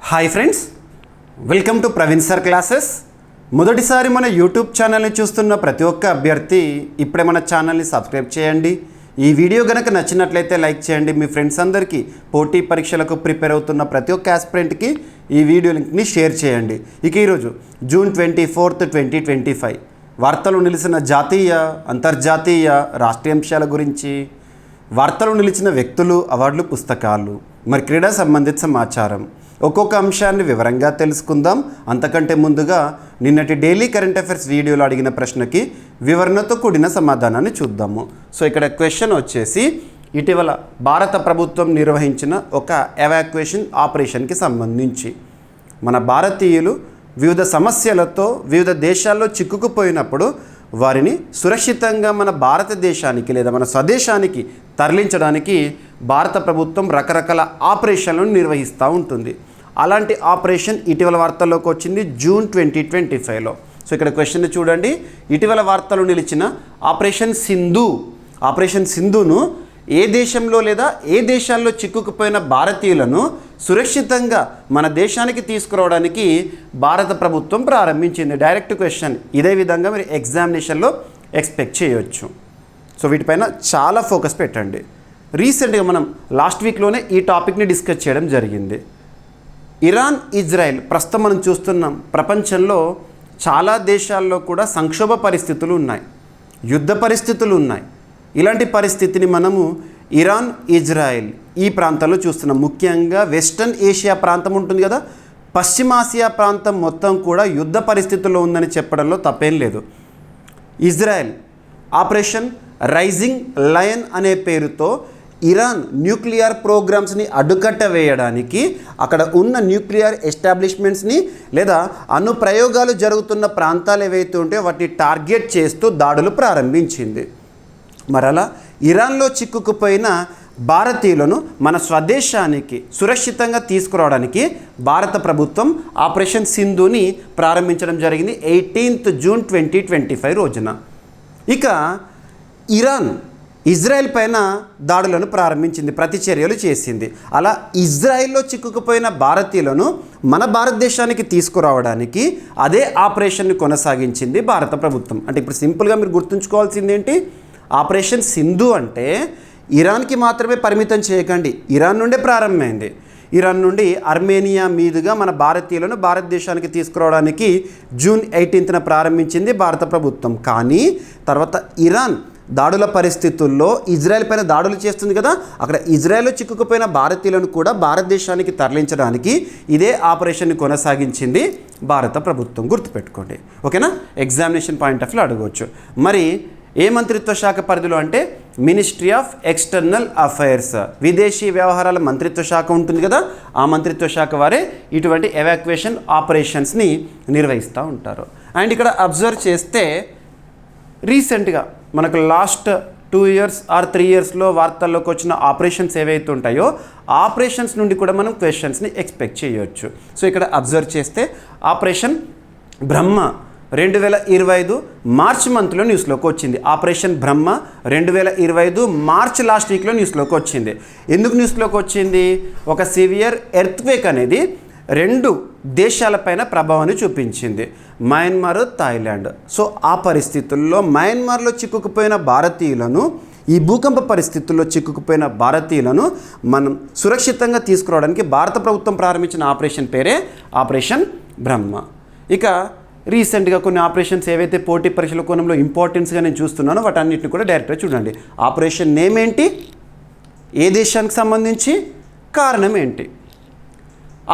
Hi friends, welcome to Praveen sir classes. మొదటిసారి మన YouTube ఛానల్ని చూస్తున్న ప్రతి ఒక్క అభ్యర్థి ఇప్పుడే మన ఛానల్ని సబ్స్క్రైబ్ చేయండి. ఈ వీడియో కనుక నచ్చినట్లయితే లైక్ చేయండి. మీ ఫ్రెండ్స్ అందరికీ పోటీ పరీక్షలకు ప్రిపేర్ అవుతున్న ప్రతి ఒక్క ఆస్పిరెంట్కి ఈ వీడియో లింక్ని షేర్ చేయండి. ఇక ఈరోజు జూన్ 24, 2025 వార్తలు నిలిచిన జాతీయ, అంతర్జాతీయ, రాష్ట్రీయ అంశాల గురించి, వార్తలు నిలిచిన వ్యక్తులు, అవార్డులు, పుస్తకాలు, మరి క్రీడా సంబంధిత సమాచారం, ఒక్కొక్క అంశాన్ని వివరంగా తెలుసుకుందాం. అంతకంటే ముందుగా నిన్నటి డైలీ కరెంట్ అఫైర్స్ వీడియోలో అడిగిన ప్రశ్నకి వివరణతో కూడిన సమాధానాన్ని చూద్దాము. సో ఇక్కడ క్వశ్చన్ వచ్చేసి, ఇటీవల భారత ప్రభుత్వం నిర్వహించిన ఒక ఎవాక్యుయేషన్ ఆపరేషన్కి సంబంధించి మన భారతీయులు వివిధ సమస్యలతో వివిధ దేశాల్లో చిక్కుకుపోయినప్పుడు వారిని సురక్షితంగా మన భారతదేశానికి లేదా మన స్వదేశానికి తరలించడానికి భారత ప్రభుత్వం రకరకాల ఆపరేషన్లను నిర్వహిస్తూ ఉంటుంది. అలాంటి ఆపరేషన్ ఇటీవల వార్తల్లోకి వచ్చింది జూన్ 2025లో. సో ఇక్కడ క్వశ్చన్ చూడండి, ఇటీవల వార్తలు నిలిచిన ఆపరేషన్ సింధును ఏ దేశంలో లేదా ఏ దేశాల్లో చిక్కుకుపోయిన భారతీయులను సురక్షితంగా మన దేశానికి తీసుకురావడానికి భారత ప్రభుత్వం ప్రారంభించింది. Direct question. ఇదే విధంగా మీరు ఎగ్జామినేషన్లో ఎక్స్పెక్ట్ చేయొచ్చు. సో వీటిపైన చాలా ఫోకస్ పెట్టండి. రీసెంట్గా మనం లాస్ట్ వీక్లోనే ఈ టాపిక్ని డిస్కస్ చేయడం జరిగింది. ఇరాన్, ఇజ్రాయెల్ ప్రస్తుతం మనం చూస్తున్నాం, ప్రపంచంలో చాలా దేశాల్లో కూడా సంక్షోభ పరిస్థితులు ఉన్నాయి, యుద్ధ పరిస్థితులు ఉన్నాయి. ఇలాంటి పరిస్థితిని మనము ఇరాన్, ఇజ్రాయెల్ ఈ ప్రాంతంలో చూస్తున్నాం. ముఖ్యంగా వెస్టర్న్ ఏషియా ప్రాంతం ఉంటుంది కదా, పశ్చిమాసియా ప్రాంతం మొత్తం కూడా యుద్ధ పరిస్థితుల్లో ఉందని చెప్పడంలో తప్పేం లేదు. ఇజ్రాయెల్ ఆపరేషన్ రైజింగ్ లయన్ అనే పేరుతో ఇరాన్ న్యూక్లియర్ ప్రోగ్రామ్స్ని అడ్డుకట్ట వేయడానికి అక్కడ ఉన్న న్యూక్లియర్ ఎస్టాబ్లిష్మెంట్స్ని లేదా అణు ప్రయోగాలు జరుగుతున్న ప్రాంతాలు ఏవైతే ఉంటే వాటిని టార్గెట్ చేస్తూ దాడులు ప్రారంభించింది. మరలా ఇరాన్లో చిక్కుకుపోయిన భారతీయులను మన స్వదేశానికి సురక్షితంగా తీసుకురావడానికి భారత ప్రభుత్వం ఆపరేషన్ సింధుని ప్రారంభించడం జరిగింది 18th జూన్ 2025 రోజున. ఇక ఇరాన్ ఇజ్రాయెల్ పైన దాడులను ప్రారంభించింది, ప్రతిచర్యలు చేసింది. అలా ఇజ్రాయెల్లో చిక్కుకుపోయిన భారతీయులను మన భారతదేశానికి తీసుకురావడానికి అదే ఆపరేషన్ని కొనసాగించింది భారత ప్రభుత్వం. అంటే ఇప్పుడు సింపుల్గా మీరు గుర్తుంచుకోవాల్సింది ఏంటి, ఆపరేషన్ సింధు అంటే ఇరాన్కి మాత్రమే పరిమితం చేయకండి, ఇరాన్ నుండే ప్రారంభమైంది. ఇరాన్ నుండి అర్మేనియా మీదుగా మన భారతీయులను భారతదేశానికి తీసుకురావడానికి జూన్ 18న ప్రారంభించింది భారత ప్రభుత్వం. కానీ తర్వాత ఇరాన్ దాడుల పరిస్థితుల్లో ఇజ్రాయెల్ పైన దాడులు చేస్తుంది కదా, అక్కడ ఇజ్రాయెల్లో చిక్కుకుపోయిన భారతీయులను కూడా భారతదేశానికి తరలించడానికి ఇదే ఆపరేషన్ని కొనసాగించింది భారత ప్రభుత్వం. గుర్తుపెట్టుకోండి, ఓకేనా? ఎగ్జామినేషన్ పాయింట్ ఆఫ్ వ్యూ అడగవచ్చు. మరి ఏ మంత్రిత్వ శాఖ పరిధిలో అంటే మినిస్ట్రీ ఆఫ్ ఎక్స్టర్నల్ అఫైర్స్, విదేశీ వ్యవహారాల మంత్రిత్వ శాఖ ఉంటుంది కదా, ఆ మంత్రిత్వ శాఖ వారే ఇటువంటి ఎవాక్యుయేషన్ ఆపరేషన్స్ని నిర్వహిస్తూ ఉంటారు. అండ్ ఇక్కడ అబ్జర్వ్ చేస్తే రీసెంట్గా మనకు లాస్ట్ 2 years or 3 yearsలో వార్తల్లోకి వచ్చిన ఆపరేషన్స్ ఏవైతే ఉంటాయో ఆపరేషన్స్ నుండి కూడా మనం క్వశ్చన్స్ని ఎక్స్పెక్ట్ చేయవచ్చు. సో ఇక్కడ అబ్జర్వ్ చేస్తే ఆపరేషన్ బ్రహ్మ 2025 మార్చ్ మంత్లో న్యూస్లోకి వచ్చింది. ఆపరేషన్ బ్రహ్మ 2025 మార్చ్ లాస్ట్ వీక్లో న్యూస్లోకి వచ్చింది. ఎందుకు న్యూస్లోకి వచ్చింది? ఒక సివియర్ ఎర్త్క్వేక్ అనేది 2 దేశాలపైన ప్రభావాన్ని చూపించింది, మయన్మార్, థాయిలాండ్. సో ఆ పరిస్థితుల్లో మయన్మార్లో చిక్కుకుపోయిన భారతీయులను, ఈ భూకంప పరిస్థితుల్లో చిక్కుకుపోయిన భారతీయులను మనం సురక్షితంగా తీసుకురావడానికి భారత ప్రభుత్వం ప్రారంభించిన ఆపరేషన్ పేరే ఆపరేషన్ బ్రహ్మ. ఇక రీసెంట్గా కొన్ని ఆపరేషన్స్ ఏవైతే పోటీ పరీక్షల కోణంలో ఇంపార్టెన్స్గా నేను చూస్తున్నానో వాటన్నిటిని కూడా డైరెక్ట్గా చూడండి. ఆపరేషన్ నేమ్ ఏంటి, ఏ దేశానికి సంబంధించి, కారణం ఏంటి?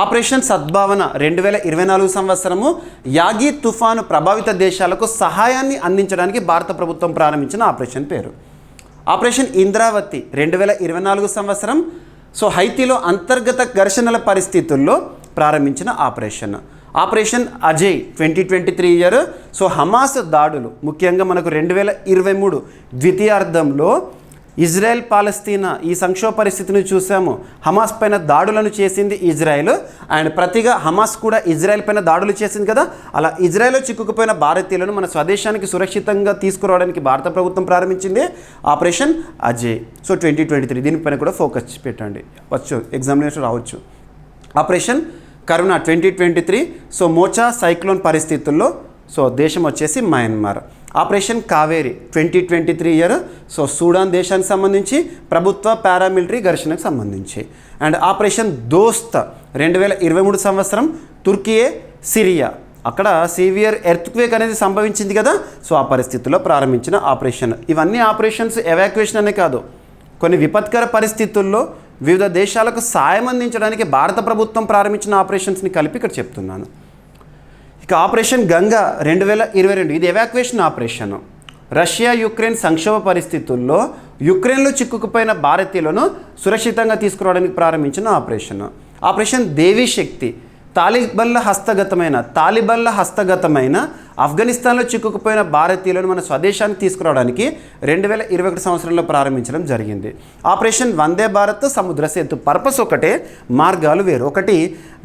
ఆపరేషన్ సద్భావన 2024 సంవత్సరము యాగి తుఫాను ప్రభావిత దేశాలకు సహాయాన్ని అందించడానికి భారత ప్రభుత్వం ప్రారంభించిన ఆపరేషన్ పేరు. ఆపరేషన్ ఇంద్రావతి 2024 సంవత్సరం, సో హైతీలో అంతర్గత ఘర్షణల పరిస్థితుల్లో ప్రారంభించిన operation. Operation Ajay 2023 year, so Hamas దాడులు ముఖ్యంగా మనకు 2023 ద్వితీయార్థంలో ఇజ్రాయెల్, పాలస్తీనా ఈ సంక్షోభ పరిస్థితిని చూసాము. హమాస్ పైన దాడులను చేసింది ఇజ్రాయెల్, అండ్ ప్రతిగా హమాస్ కూడా ఇజ్రాయెల్ పైన దాడులు చేసింది కదా. అలా ఇజ్రాయెల్లో చిక్కుకుపోయిన భారతీయులను మన స్వదేశానికి సురక్షితంగా తీసుకురావడానికి భారత ప్రభుత్వం ప్రారంభించింది ఆపరేషన్ అజయ్. సో 2023 దీనిపైన కూడా ఫోకస్ పెట్టండి, వచ్చు ఎగ్జామినేషన్ రావచ్చు. Operation corona 2023. So Mocha cyclone పరిస్థితుల్లో సో దేశం వచ్చేసి Myanmar. Operation Kaveri 2023 year. So Sudan దేశానికి సంబంధించి ప్రభుత్వ పారామిలిటరీ ఘర్షణకు సంబంధించి. అండ్ ఆపరేషన్ దోస్త్ 2023 సంవత్సరం తుర్కియే సిరియా, అక్కడ సివియర్ ఎర్త్క్వేక్ అనేది సంభవించింది కదా, సో ఆ పరిస్థితుల్లో ప్రారంభించిన ఆపరేషన్. ఇవన్నీ ఆపరేషన్స్ ఎవాక్యుయేషన్ అనే కాదు, కొన్ని విపత్కర పరిస్థితుల్లో వివిధ దేశాలకు సాయం అందించడానికి భారత ప్రభుత్వం ప్రారంభించిన ఆపరేషన్స్ని కలిపి ఇక్కడ చెప్తున్నాను. ఇక ఆపరేషన్ గంగా 2022, ఇది ఎవాక్యుయేషన్ ఆపరేషన్. రష్యా యుక్రెయిన్ సంక్షోభ పరిస్థితుల్లో యుక్రెయిన్లో చిక్కుకుపోయిన భారతీయులను సురక్షితంగా తీసుకురావడానికి ప్రారంభించిన ఆపరేషన్. ఆపరేషన్ దేవీ శక్తి తాలిబన్ల హస్తగతమైన ఆఫ్ఘనిస్తాన్లో చిక్కుకుపోయిన భారతీయులను మన స్వదేశానికి తీసుకురావడానికి 2021 సంవత్సరంలో ప్రారంభించడం జరిగింది. ఆపరేషన్ వందే భారత్ సముద్ర సేతు పర్పస్ ఒకటే, మార్గాలు వేరు, ఒకటి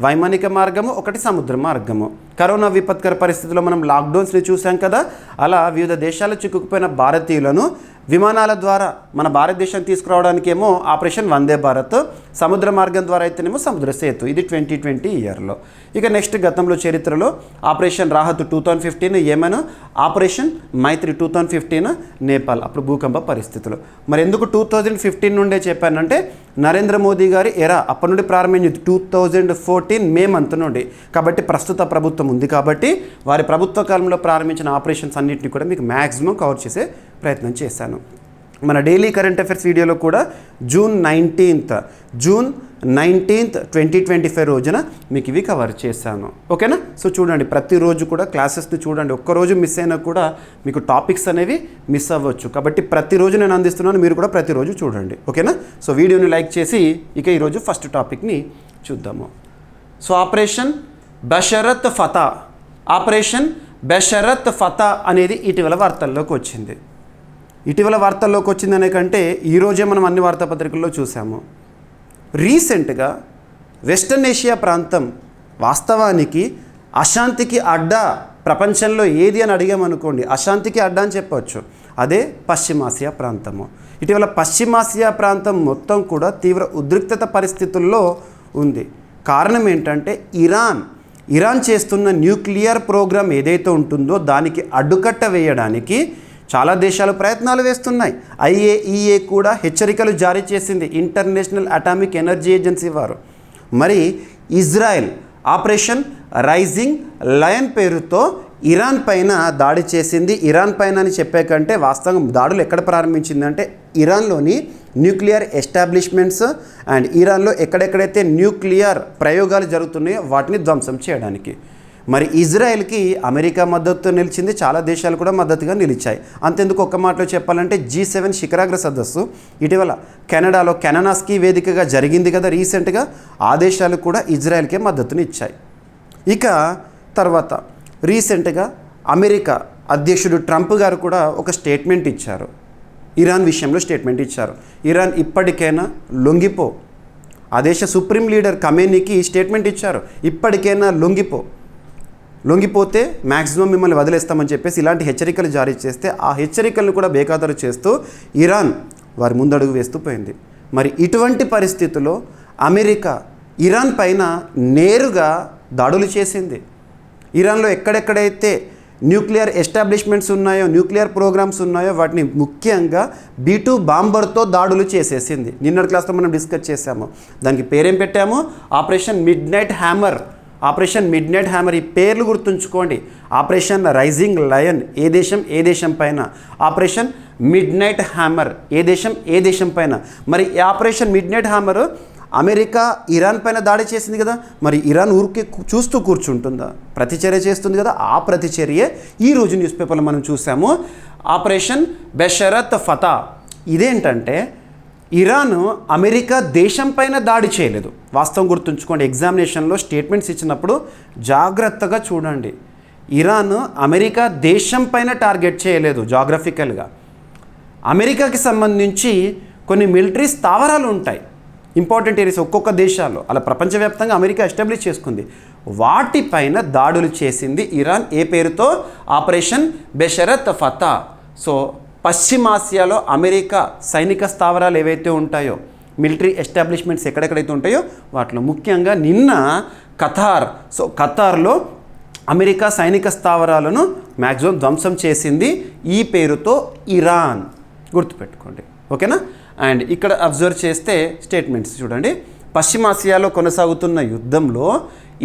వైమానిక మార్గము, ఒకటి సముద్ర మార్గము. కరోనా విపత్కర పరిస్థితుల్లో మనం లాక్డౌన్స్ని చూసాం కదా, అలా వివిధ దేశాల్లో చిక్కుకుపోయిన భారతీయులను విమానాల ద్వారా మన భారతదేశానికి తీసుకురావడానికి ఏమో ఆపరేషన్ వందే భారత్, సముద్ర మార్గం ద్వారా అయితేనేమో సముద్ర సేతు. ఇది 2020 ఇయర్లో. ఇక నెక్స్ట్ గతంలో చరిత్రలో ఆపరేషన్ రాహత్ 2015 యెమెన్, ఆపరేషన్ మైత్రి 2015 నేపాల్, అప్పుడు భూకంప పరిస్థితులు. మరి ఎందుకు 2015 నుండే చెప్పానంటే నరేంద్ర మోదీ గారి ఎరా అప్పటి నుండి ప్రారంభించింది 2014 మే మంత్ నుండి. కాబట్టి ప్రస్తుత ప్రభుత్వం ఉంది కాబట్టి వారి ప్రభుత్వ కాలంలో ప్రారంభించిన ఆపరేషన్స్ అన్నింటినీ కూడా మీకు మ్యాక్సిమం కవర్ చేసే ప్రయత్నం చేశాను. మన డైలీ కరెంట్ అఫైర్స్ వీడియోలో కూడా జూన్ 19th 2025 రోజున మీకు ఇవి కవర్ చేశాను. ఓకేనా? సో చూడండి, ప్రతిరోజు కూడా క్లాసెస్ని చూడండి. ఒక్కరోజు మిస్ అయినా కూడా మీకు టాపిక్స్ అనేవి మిస్ అవ్వచ్చు. కాబట్టి ప్రతిరోజు నేను అందిస్తున్నాను, మీరు కూడా ప్రతిరోజు చూడండి. ఓకేనా? సో వీడియోని లైక్ చేసి ఇక ఈరోజు ఫస్ట్ టాపిక్ని చూద్దాము. సో ఆపరేషన్ బషరత్ ఫతా అనేది ఇటీవల వార్తల్లోకి వచ్చింది. అనే కంటే ఈరోజే మనం అన్ని వార్తాపత్రికల్లో చూసాము. రీసెంట్గా వెస్టర్న్ ఏషియా ప్రాంతం వాస్తవానికి అశాంతికి అడ్డా ప్రపంచంలో ఏది అని అడిగామనుకోండి, అశాంతికి అడ్డా అని చెప్పవచ్చు. అదే పశ్చిమాసియా ప్రాంతము. ఇటీవల పశ్చిమాసియా ప్రాంతం మొత్తం కూడా తీవ్ర ఉద్రిక్తత పరిస్థితుల్లో ఉంది. కారణం ఏంటంటే ఇరాన్ చేస్తున్న న్యూక్లియర్ ప్రోగ్రామ్ ఏదైతే ఉంటుందో దానికి అడ్డుకట్ట వేయడానికి చాలా దేశాలు ప్రయత్నాలు వేస్తున్నాయి. IAEA కూడా హెచ్చరికలు జారీ చేసింది, ఇంటర్నేషనల్ అటామిక్ ఎనర్జీ ఏజెన్సీ వారు. మరి ఇజ్రాయెల్ ఆపరేషన్ రైజింగ్ లయన్ పేరుతో ఇరాన్ పైన దాడి చేసింది. ఇరాన్ పైన అని చెప్పే కంటే వాస్తవం దాడులు ఎక్కడ ప్రారంభించిందంటే ఇరాన్లోని న్యూక్లియర్ ఎస్టాబ్లిష్మెంట్స్ అండ్ ఇరాన్లో ఎక్కడెక్కడైతే న్యూక్లియర్ ప్రయోగాలు జరుగుతున్నాయో వాటిని ధ్వంసం చేయడానికి. మరి ఇజ్రాయెల్కి అమెరికా మద్దతు నిలిచింది, చాలా దేశాలు కూడా మద్దతుగా నిలిచాయి. అంతెందుకు ఒక్క మాటలో చెప్పాలంటే G7 శిఖరాగ్ర సదస్సు ఇటీవల కెనడాలో కెననాస్కీ వేదికగా జరిగింది కదా రీసెంట్గా, ఆ దేశాలు కూడా ఇజ్రాయెల్కే మద్దతునిచ్చాయి. ఇక తర్వాత రీసెంట్గా అమెరికా అధ్యక్షుడు ట్రంప్ గారు కూడా ఒక స్టేట్మెంట్ ఇచ్చారు, ఇరాన్ విషయంలో స్టేట్మెంట్ ఇచ్చారు. ఇరాన్ ఇప్పటికైనా లొంగిపో. ఆ దేశ సుప్రీం లీడర్ ఖమేనీకి స్టేట్మెంట్ ఇచ్చారు, ఇప్పటికైనా లొంగిపోతే మ్యాక్సిమం మిమ్మల్ని వదిలేస్తామని చెప్పేసి ఇలాంటి హెచ్చరికలు జారీ చేస్తే ఆ హెచ్చరికలను కూడా బేఖాతరు చేస్తూ ఇరాన్ వారి ముందడుగు వేస్తూ పోయింది. మరి ఇటువంటి పరిస్థితుల్లో అమెరికా ఇరాన్ పైన నేరుగా దాడులు చేసింది. ఇరాన్లో ఎక్కడెక్కడైతే న్యూక్లియర్ ఎస్టాబ్లిష్మెంట్స్ ఉన్నాయో, న్యూక్లియర్ ప్రోగ్రామ్స్ ఉన్నాయో వాటిని ముఖ్యంగా B2 బాంబర్తో దాడులు చేసేసింది. నిన్నటి క్లాస్లో మనం డిస్కస్ చేసాము. దానికి పేరేం పెట్టాము? Operation midnight hammer. ఈ పేర్లు గుర్తుంచుకోండి. ఆపరేషన్ రైజింగ్ లయన్ ఏ దేశం పైన, ఆపరేషన్ మిడ్ నైట్ హ్యామర్ ఏ దేశం పైన. మరి ఈ operation midnight hammer America Iran పైన దాడి చేసింది కదా, మరి ఇరాన్ ఊరికి చూస్తూ కూర్చుంటుందా? ప్రతిచర్య చేస్తుంది కదా. ఆ ప్రతిచర్యే ఈరోజు న్యూస్ పేపర్లో మనం చూసాము, ఆపరేషన్ బషరత్ ఫతా. ఇదేంటంటే ఇరాన్ అమెరికా దేశం పైన దాడి చేయలేదు. వాస్తవం గుర్తుంచుకోండి, ఎగ్జామినేషన్లో స్టేట్మెంట్స్ ఇచ్చినప్పుడు జాగ్రత్తగా చూడండి. ఇరాన్ అమెరికా దేశం పైన టార్గెట్ చేయలేదు. జాగ్రఫికల్గా అమెరికాకి సంబంధించి కొన్ని మిలిటరీ స్థావరాలు ఉంటాయి, ఇంపార్టెంట్ ఏరియాస్ ఒక్కొక్క దేశాల్లో, అలా ప్రపంచవ్యాప్తంగా అమెరికా ఎస్టాబ్లిష్ చేసుకుంది. వాటిపైన దాడులు చేసింది ఇరాన్. ఏ పేరుతో? Operation Besharat Fath. సో పశ్చిమాసియాలో అమెరికా సైనిక స్థావరాలు ఏవైతే ఉంటాయో, మిలిటరీ ఎస్టాబ్లిష్మెంట్స్ ఎక్కడెక్కడైతే ఉంటాయో వాటిలో ముఖ్యంగా నిన్న ఖతార్. సో ఖతార్లో అమెరికా సైనిక స్థావరాలను మ్యాక్సిమం ధ్వంసం చేసింది ఈ పేరుతో ఇరాన్. గుర్తుపెట్టుకోండి, ఓకేనా. అండ్ ఇక్కడ అబ్జర్వ్ చేస్తే స్టేట్మెంట్స్ చూడండి. పశ్చిమాసియాలో కొనసాగుతున్న యుద్ధంలో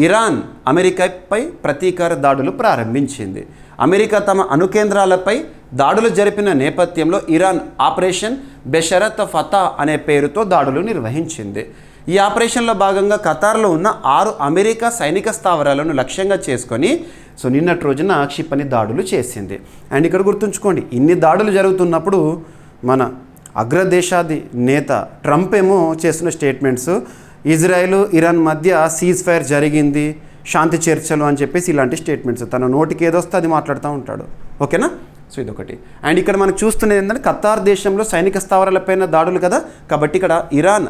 ఇరాన్ అమెరికాపై ప్రతీకార దాడులు ప్రారంభించింది. అమెరికా తమ అణుకేంద్రాలపై దాడులు జరిపిన నేపథ్యంలో ఇరాన్ ఆపరేషన్ బెషరత్ ఫతా అనే పేరుతో దాడులు నిర్వహించింది. ఈ ఆపరేషన్లో భాగంగా ఖతార్లో ఉన్న 6 అమెరికా సైనిక స్థావరాలను లక్ష్యంగా చేసుకొని నిన్నటి రోజున క్షిపణి దాడులు చేసింది. అండ్ ఇక్కడ గుర్తుంచుకోండి, ఇన్ని దాడులు జరుగుతున్నప్పుడు మన అగ్రదేశాది నేత ట్రంప్ ఏమో చేస్తున్న స్టేట్మెంట్స్, ఇజ్రాయెల్ ఇరాన్ మధ్య సీజ్ ఫైర్ జరిగింది, శాంతి చర్చలు అని చెప్పేసి ఇలాంటి స్టేట్మెంట్స్ తన నోటికి ఏదొస్తే అది మాట్లాడుతూ ఉంటాడు, ఓకేనా. సో ఇదొకటి. అండ్ ఇక్కడ మనకు చూస్తున్నది ఏంటంటే ఖతార్ దేశంలో సైనిక స్థావరాలపైన దాడులు కదా, కాబట్టి ఇక్కడ ఇరాన్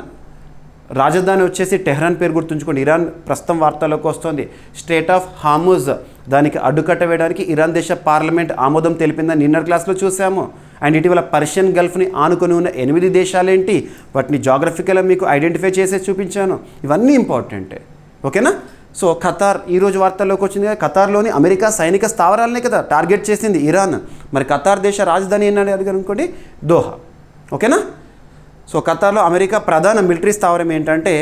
రాజధాని వచ్చేసి టెహ్రాన్ పేరు గుర్తుంచుకోండి. ఇరాన్ ప్రస్తుతం వార్తల్లోకి వస్తుంది. స్ట్రేట్ ఆఫ్ హార్ముజ్ దానికి అడ్డుకట్ట వేయడానికి ఇరాన్ దేశ పార్లమెంట్ ఆమోదం తెలిపిందని నిన్నటి క్లాస్లో చూసాము. అండ్ ఇటీవల పర్షియన్ గల్ఫ్ని ఆనుకొని ఉన్న 8 దేశాలేంటి, వాటిని జాగ్రఫికల్గా మీకు ఐడెంటిఫై చేసేసి చూపించాను. ఇవన్నీ ఇంపార్టెంటే, ఓకేనా. సో ఖతార్ ఈరోజు వార్తల్లోకి వచ్చింది కదా, ఖతార్లోని అమెరికా సైనిక స్థావరాలనే కదా టార్గెట్ చేసింది ఇరాన్. మరి ఖతార్ దేశ రాజధాని ఏంటని అడిగారు అనుకోండి, దోహా, ఓకేనా. సో ఖతార్లో అమెరికా ప్రధాన మిలిటరీ స్థావరం ఏంటంటే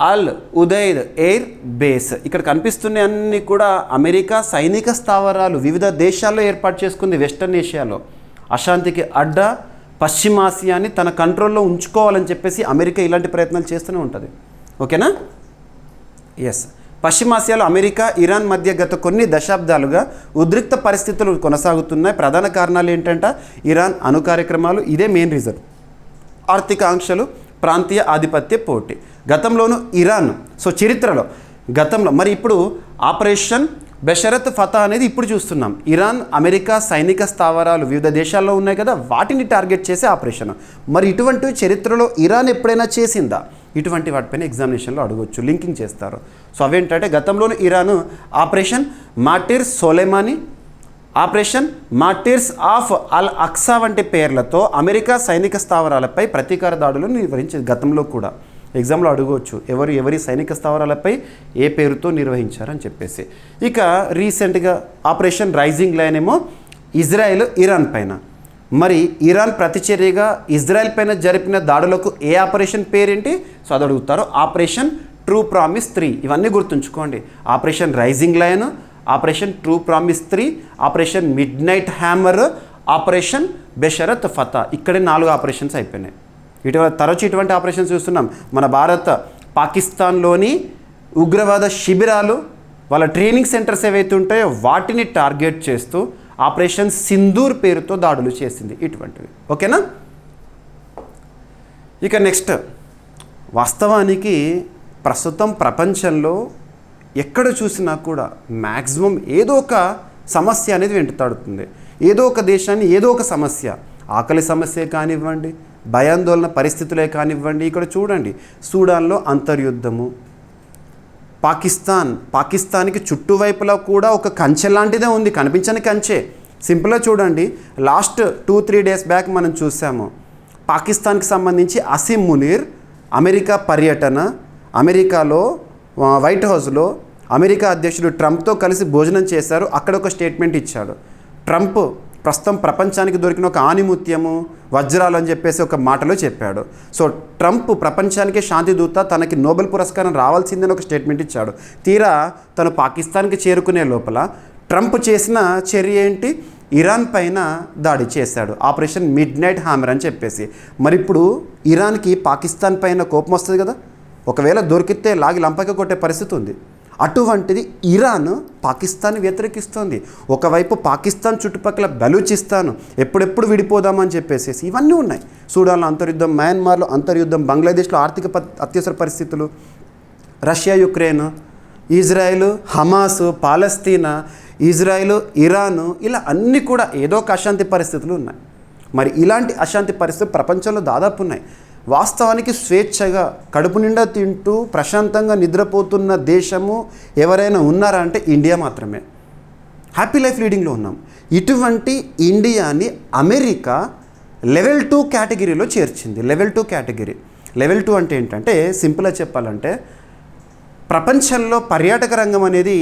అల్ ఉదైద్ ఎయిర్ బేస్. ఇక్కడ కనిపిస్తున్న అన్నీ కూడా అమెరికా సైనిక స్థావరాలు వివిధ దేశాల్లో ఏర్పాటు చేసుకుంది. వెస్టర్న్ ఏషియాలో అశాంతికి అడ్డా పశ్చిమాసియాని తన కంట్రోల్లో ఉంచుకోవాలని చెప్పేసి అమెరికా ఇలాంటి ప్రయత్నాలు చేస్తూనే ఉంటుంది, ఓకేనా. ఎస్, పశ్చిమాసియాలో అమెరికా ఇరాన్ మధ్య గత కొన్ని దశాబ్దాలుగా ఉద్రిక్త పరిస్థితులు కొనసాగుతున్నాయి. ప్రధాన కారణాలు ఏంటంటే ఇరాన్ అణు కార్యక్రమాలు, ఇదే మెయిన్ రీజన్. ఆర్థిక ఆంక్షలు, ప్రాంతీయ ఆధిపత్య పోటీ. గతంలోనూ ఇరాన్ చరిత్రలో గతంలో మరి ఇప్పుడు ఆపరేషన్ బెషరత్ ఫతా అనేది ఇప్పుడు చూస్తున్నాం. ఇరాన్ అమెరికా సైనిక స్థావరాలు వివిధ దేశాల్లో ఉన్నాయి కదా, వాటిని టార్గెట్ చేసే ఆపరేషన్. మరి ఇటువంటి చరిత్రలో ఇరాన్ ఎప్పుడైనా చేసిందా? ఇటువంటి వాటిపైన ఎగ్జామినేషన్లో అడగవచ్చు, లింకింగ్ చేస్తారు. సో అవేంటంటే గతంలోనూ Iran operation martyrs Soleimani, operation martyrs of Al Aqsa వంటి పేర్లతో అమెరికా సైనిక స్థావరాలపై ప్రతీకార దాడులు నిర్వహించింది. గతంలో కూడా ఎగ్జామ్లో అడగవచ్చు, ఎవరి సైనిక స్థావరాలపై ఏ పేరుతో నిర్వహించారని చెప్పేసి. ఇక రీసెంట్గా ఆపరేషన్ రైజింగ్ లైన్ ఏమో ఇజ్రాయెల్ ఇరాన్ పైన. మరి ఇరాన్ ప్రతిచర్యగా ఇజ్రాయెల్ పైన జరిపిన దాడులకు ఏ ఆపరేషన్ పేరేంటి? సో అది అడుగుతారు. Operation true promise 3. ఇవన్నీ గుర్తుంచుకోండి. Operation rising lion, operation true promise 3, operation midnight hammer, operation Besharat Fath. ఇక్కడే 4 ఆపరేషన్స్ అయిపోయినాయి. తరచు ఇటువంటి ఆపరేషన్స్ చూస్తున్నాం. మన భారత్ పాకిస్తాన్లోని ఉగ్రవాద శిబిరాలు, వాళ్ళ ట్రైనింగ్ సెంటర్స్ ఏవైతే ఉంటాయో వాటిని టార్గెట్ చేస్తూ ఆపరేషన్ సింధూర్ పేరుతో దాడులు చేసింది. ఇటువంటివి, ఓకేనా. ఇక నెక్స్ట్, వాస్తవానికి ప్రస్తుతం ప్రపంచంలో ఎక్కడ చూసినా కూడా మ్యాక్సిమం ఏదో ఒక సమస్య అనేది వెంటాడుతుంది. ఏదో ఒక దేశాన్ని ఏదో ఒక సమస్య, ఆకలి సమస్య కానివ్వండి, భయాందోళన పరిస్థితులే కానివ్వండి. ఇక్కడ చూడండి, సూడాన్లో అంతర్యుద్ధము, పాకిస్తాన్కి చుట్టువైపులా కూడా ఒక కంచె లాంటిదే ఉంది, కనిపించని కంచె. సింపుల్గా చూడండి, లాస్ట్ 2-3 డేస్ బ్యాక్ మనం చూసాము. పాకిస్తాన్కి సంబంధించి అసీం మునీర్ అమెరికా పర్యటన, అమెరికాలో వైట్ హౌస్లో అమెరికా అధ్యక్షుడు ట్రంప్తో కలిసి భోజనం చేశారు. అక్కడ ఒక స్టేట్మెంట్ ఇచ్చాడు. ట్రంప్ ప్రస్తుతం ప్రపంచానికి దొరికిన ఒక ఆణిముత్యము, వజ్రాలు అని చెప్పేసి ఒక మాటలో చెప్పాడు. సో ట్రంప్ ప్రపంచానికి శాంతి దూత, తనకి నోబెల్ పురస్కారం రావాల్సిందని ఒక స్టేట్మెంట్ ఇచ్చాడు. తీరా తను పాకిస్తాన్కి చేరుకునే లోపల ట్రంప్ చేసిన చర్య ఏంటి? ఇరాన్ పైన దాడి చేశాడు, ఆపరేషన్ మిడ్ నైట్ హ్యామర్ అని చెప్పేసి. మరి ఇప్పుడు ఇరాన్కి పాకిస్తాన్ పైన కోపం వస్తుంది కదా, ఒకవేళ దొరికితే లాగి లంపక కొట్టే పరిస్థితి ఉంది. అటువంటిది ఇరాన్ పాకిస్తాన్ని వ్యతిరేకిస్తోంది. ఒకవైపు పాకిస్తాన్ చుట్టుపక్కల బలూచిస్తాన్ ఎప్పుడెప్పుడు విడిపోదామని చెప్పేసి ఇవన్నీ ఉన్నాయి. సూడాన్లో అంతర్యుద్ధం, మయన్మార్లో అంతర్యుద్ధం, బంగ్లాదేశ్లో ఆర్థిక అత్యవసర పరిస్థితులు, రష్యా యుక్రెయిన్, ఇజ్రాయెల్ హమాస్, పాలస్తీనా, ఇజ్రాయెల్ ఇరాన్, ఇలా అన్నీ కూడా ఏదో ఒక అశాంతి పరిస్థితులు ఉన్నాయి. మరి ఇలాంటి అశాంతి పరిస్థితులు ప్రపంచంలో దాదాపు ఉన్నాయి. వాస్తవానికి స్వేచ్ఛగా కడుపు నిండా తింటూ ప్రశాంతంగా నిద్రపోతున్న దేశము ఎవరైనా ఉన్నారా అంటే ఇండియా మాత్రమే. హ్యాపీ లైఫ్ లీడింగ్లో ఉన్నాం. ఇటువంటి ఇండియాని అమెరికా లెవెల్ 2 కేటగిరీలో చేర్చింది. లెవెల్ 2 కేటగిరీ లెవెల్ 2 అంటే ఏంటంటే సింపుల్గా చెప్పాలంటే ప్రపంచంలో పర్యాటక రంగం అనేది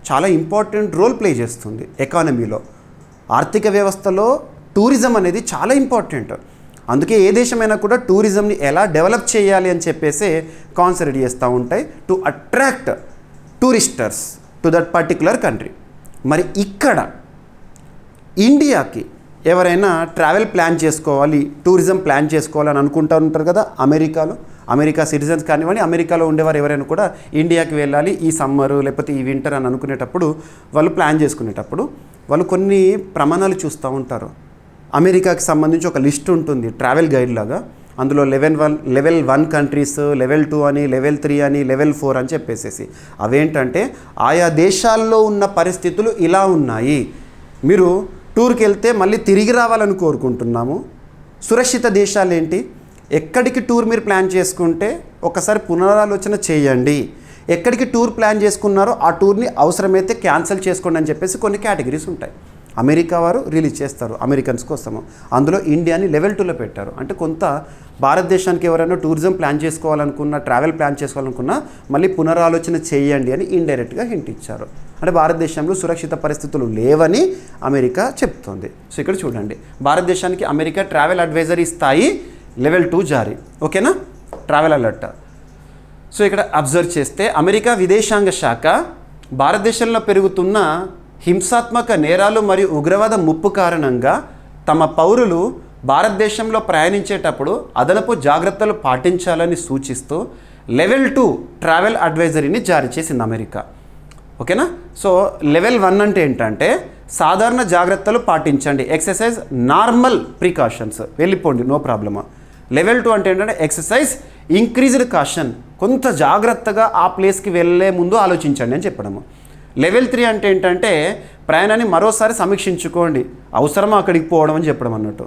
చాలా ఇంపార్టెంట్ రోల్ ప్లే చేస్తుంది ఎకానమీలో. ఆర్థిక వ్యవస్థలో టూరిజం అనేది చాలా ఇంపార్టెంట్. అందుకే ఏ దేశమైనా కూడా టూరిజంని ఎలా డెవలప్ చేయాలి అని చెప్పేసి కాన్సన్ట్రేట్ చేస్తూ ఉంటాయి to attract touristers to that particular country. మరి ఇక్కడ ఇండియాకి ఎవరైనా ట్రావెల్ ప్లాన్ చేసుకోవాలి, టూరిజం ప్లాన్ చేసుకోవాలని అనుకుంటూ ఉంటారు కదా, అమెరికా సిటిజన్స్ కానివ్వండి, అమెరికాలో ఉండేవారు ఎవరైనా కూడా ఇండియాకి వెళ్ళాలి ఈ సమ్మరు లేకపోతే ఈ వింటర్ అని అనుకునేటప్పుడు, వాళ్ళు ప్లాన్ చేసుకునేటప్పుడు వాళ్ళు కొన్ని ప్రమాణాలు చూస్తూ ఉంటారు. అమెరికాకి సంబంధించి ఒక లిస్ట్ ఉంటుంది ట్రావెల్ గైడ్ లాగా. అందులో లెవెల్ 1 కంట్రీస్, లెవెల్ 2 అని, లెవెల్ 3 అని, లెవెల్ 4 అని చెప్పేసేసి అవేంటంటే ఆయా దేశాల్లో ఉన్న పరిస్థితులు ఇలా ఉన్నాయి, మీరు టూర్కి వెళ్తే మళ్ళీ తిరిగి రావాలని కోరుకుంటున్నాము. సురక్షిత దేశాలు ఏంటి, ఎక్కడికి టూర్ మీరు ప్లాన్ చేసుకుంటే ఒకసారి పునరాలోచన చేయండి, ఎక్కడికి టూర్ ప్లాన్ చేసుకున్నారో ఆ టూర్ని అవసరమైతే క్యాన్సిల్ చేసుకోండి అని చెప్పేసి కొన్ని కేటగిరీస్ ఉంటాయి. అమెరికా వారు రిలీజ్ చేస్తారు అమెరికన్స్ కోసము. అందులో ఇండియాని లెవెల్ 2లో పెట్టారు. అంటే కొంత భారతదేశానికి ఎవరైనా టూరిజం ప్లాన్ చేసుకోవాలనుకున్నా, ట్రావెల్ ప్లాన్ చేసుకోవాలనుకున్నా మళ్ళీ పునరాలోచన చేయండి అని ఇండైరెక్ట్గా హింట్ ఇచ్చారు. అంటే భారతదేశంలో సురక్షిత పరిస్థితులు లేవని అమెరికా చెప్తోంది. సో ఇక్కడ చూడండి, భారతదేశానికి అమెరికా ట్రావెల్ అడ్వైజరీ స్థాయి లెవెల్ 2 జారీ. ఓకేనా, ట్రావెల్ అలర్ట్. సో ఇక్కడ అబ్జర్వ్ చేస్తే అమెరికా విదేశాంగ శాఖ భారతదేశంలో పెరుగుతున్న హింసాత్మక నేరాలు మరియు ఉగ్రవాద ముప్పు కారణంగా తమ పౌరులు భారతదేశంలో ప్రయాణించేటప్పుడు అదనపు జాగ్రత్తలు పాటించాలని సూచిస్తూ లెవెల్ 2 ట్రావెల్ అడ్వైజరీని జారీ చేసింది అమెరికా. ఓకేనా. సో లెవెల్ 1 అంటే ఏంటంటే సాధారణ జాగ్రత్తలు పాటించండి, ఎక్సర్సైజ్ నార్మల్ ప్రికాషన్స్, వెళ్ళిపోండి నో ప్రాబ్లమ్. లెవెల్ 2 అంటే ఏంటంటే ఎక్సర్సైజ్ ఇంక్రీజ్డ్ కాషన్, కొంత జాగ్రత్తగా ఆ ప్లేస్కి వెళ్ళే ముందు ఆలోచించండి అని చెప్పడము. లెవెల్ 3 అంటే ఏంటంటే ప్రయాణాన్ని మరోసారి సమీక్షించుకోండి, అవసరమా అక్కడికి పోవడం అని చెప్పడం అన్నట్టు.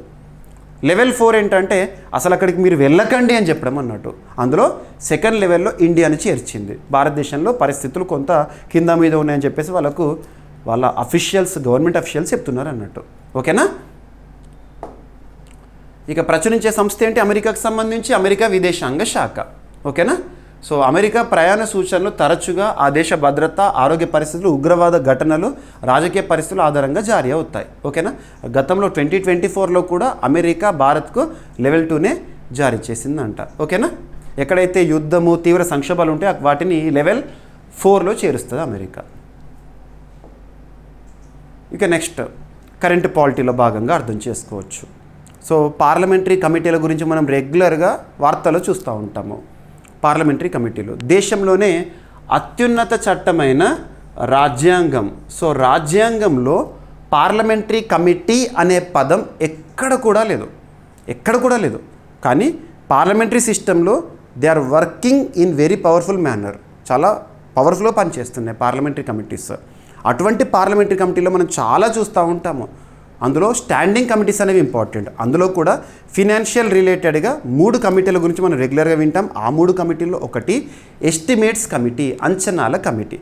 లెవెల్ 4 ఏంటంటే అసలు అక్కడికి మీరు వెళ్ళకండి అని చెప్పడం అన్నట్టు. అందులో సెకండ్ లెవెల్లో ఇండియాని చేర్చింది. భారతదేశంలో పరిస్థితులు కొంత కింద మీద ఉన్నాయని చెప్పేసి వాళ్ళ అఫీషియల్స్, గవర్నమెంట్ అఫీషియల్స్ చెప్తున్నారు అన్నట్టు. ఓకేనా. ఇక ప్రచురించే సంస్థ ఏంటి అమెరికాకు సంబంధించి, అమెరికా విదేశాంగ శాఖ. ఓకేనా. సో అమెరికా ప్రయాణ సూచనలు తరచుగా ఆ దేశ భద్రత, ఆరోగ్య పరిస్థితులు, ఉగ్రవాద ఘటనలు, రాజకీయ పరిస్థితుల ఆధారంగా జారీ అవుతాయి. ఓకేనా. గతంలో 2024లో కూడా అమెరికా భారత్కు లెవెల్ 2నే జారీ చేసిందంట. ఓకేనా. ఎక్కడైతే యుద్ధము, తీవ్ర సంక్షోభాలు ఉంటే వాటిని లెవెల్ 4లో చేరుస్తుంది అమెరికా. ఇక నెక్స్ట్ కరెంట్ పాలిటీలో భాగంగా అర్థం చేసుకోవచ్చు. సో పార్లమెంటరీ కమిటీల గురించి మనం రెగ్యులర్గా వార్తలు చూస్తూ ఉంటాము. పార్లమెంటరీ కమిటీలు దేశంలోనే అత్యున్నత చట్టమైన రాజ్యాంగం. సో రాజ్యాంగంలో పార్లమెంటరీ కమిటీ అనే పదం ఎక్కడ కూడా లేదు. కానీ పార్లమెంటరీ సిస్టంలో they are working in very powerful manner, చాలా పవర్ఫుల్గా పనిచేస్తున్నాయి పార్లమెంటరీ కమిటీస్. అటువంటి పార్లమెంటరీ కమిటీలో మనం చాలా చూస్తూ ఉంటాము. అందులో స్టాండింగ్ కమిటీస్ అనేవి ఇంపార్టెంట్. అందులో కూడా ఫినాన్షియల్ రిలేటెడ్గా 3 కమిటీల గురించి మనం రెగ్యులర్గా వింటాం. ఆ 3 కమిటీల్లో ఒకటి ఎస్టిమేట్స్ కమిటీ, అంచనాల కమిటీ.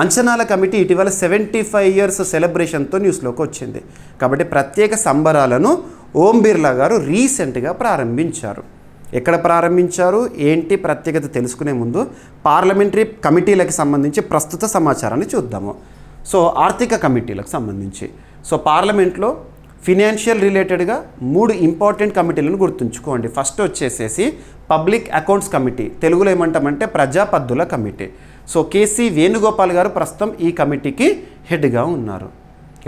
అంచనాల కమిటీ ఇటీవల 75 years సెలబ్రేషన్తో న్యూస్లోకి వచ్చింది. కాబట్టి ప్రత్యేక సంబరాలను ఓం బిర్లా గారు రీసెంట్గా ప్రారంభించారు. ఎక్కడ ప్రారంభించారు, ఏంటి ప్రత్యేకత తెలుసుకునే ముందు పార్లమెంటరీ కమిటీలకు సంబంధించి ప్రస్తుత సమాచారాన్ని చూద్దాము. సో ఆర్థిక కమిటీలకు సంబంధించి సో పార్లమెంట్లో ఫినాన్షియల్ రిలేటెడ్గా 3 ఇంపార్టెంట్ కమిటీలను గుర్తుంచుకోండి. ఫస్ట్ వచ్చేసేసి పబ్లిక్ అకౌంట్స్ కమిటీ, తెలుగులో ఏమంటామంటే ప్రజాపద్దుల కమిటీ. సో కేసీ వేణుగోపాల్ గారు ప్రస్తుతం ఈ కమిటీకి హెడ్గా ఉన్నారు.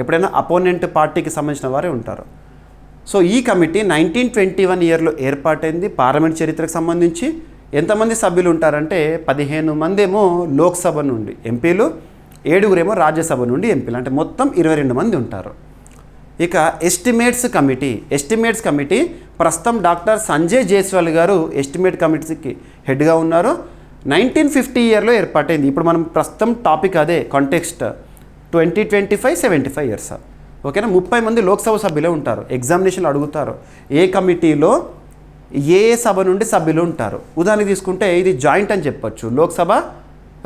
ఎప్పుడైనా అపోనెంట్ పార్టీకి సంబంధించిన వారే ఉంటారు. సో ఈ కమిటీ 1921 yearలో ఏర్పాటైంది. పార్లమెంట్ చరిత్రకు సంబంధించి ఎంతమంది సభ్యులు ఉంటారంటే 15 మంది ఏమో లోక్సభ నుండి ఎంపీలు, 7 రాజ్యసభ నుండి ఎంపీలు, అంటే మొత్తం 22 మంది ఉంటారు. ఇక ఎస్టిమేట్స్ కమిటీ ప్రస్తుతం డాక్టర్ సంజయ్ జైస్వాల్ గారు ఎస్టిమేట్ కమిటీకి హెడ్గా ఉన్నారు. 1950 yearలో ఏర్పాటైంది. ఇప్పుడు మనం ప్రస్తుతం టాపిక్ అదే, కాంటెక్స్ట్ 2025 75 years. ఓకేనా. 30 మంది లోక్సభ సభ్యులే ఉంటారు. ఎగ్జామినేషన్లు అడుగుతారు ఏ కమిటీలో ఏ సభ నుండి సభ్యులు ఉంటారు. ఉదాహరణకు తీసుకుంటే ఇది జాయింట్ అని చెప్పొచ్చు, లోక్సభ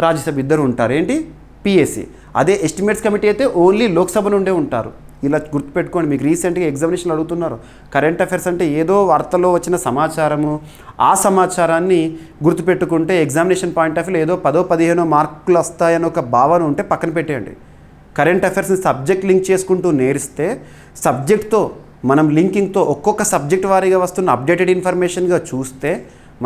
రాజ్యసభ ఇద్దరు ఉంటారు. ఏంటి పిఎస్సి. అదే ఎస్టిమేట్స్ కమిటీ అయితే ఓన్లీ లోక్సభ నుండే ఉంటారు. ఇలా గుర్తుపెట్టుకోండి. మీకు రీసెంట్గా ఎగ్జామినేషన్లు అడుగుతున్నారు. కరెంట్ అఫైర్స్ అంటే ఏదో వార్తల్లో వచ్చిన సమాచారము, ఆ సమాచారాన్ని గుర్తుపెట్టుకుంటే ఎగ్జామినేషన్ పాయింట్ ఆఫ్ వ్యూ ఏదో 10-15 మార్కులు వస్తాయని ఒక భావన ఉంటే పక్కన పెట్టేయండి. కరెంట్ అఫైర్స్ని సబ్జెక్ట్ లింక్ చేసుకుంటూ నేర్స్తే, సబ్జెక్ట్తో మనం లింకింగ్తో ఒక్కొక్క సబ్జెక్ట్ వారీగా వస్తున్న అప్డేటెడ్ ఇన్ఫర్మేషన్గా చూస్తే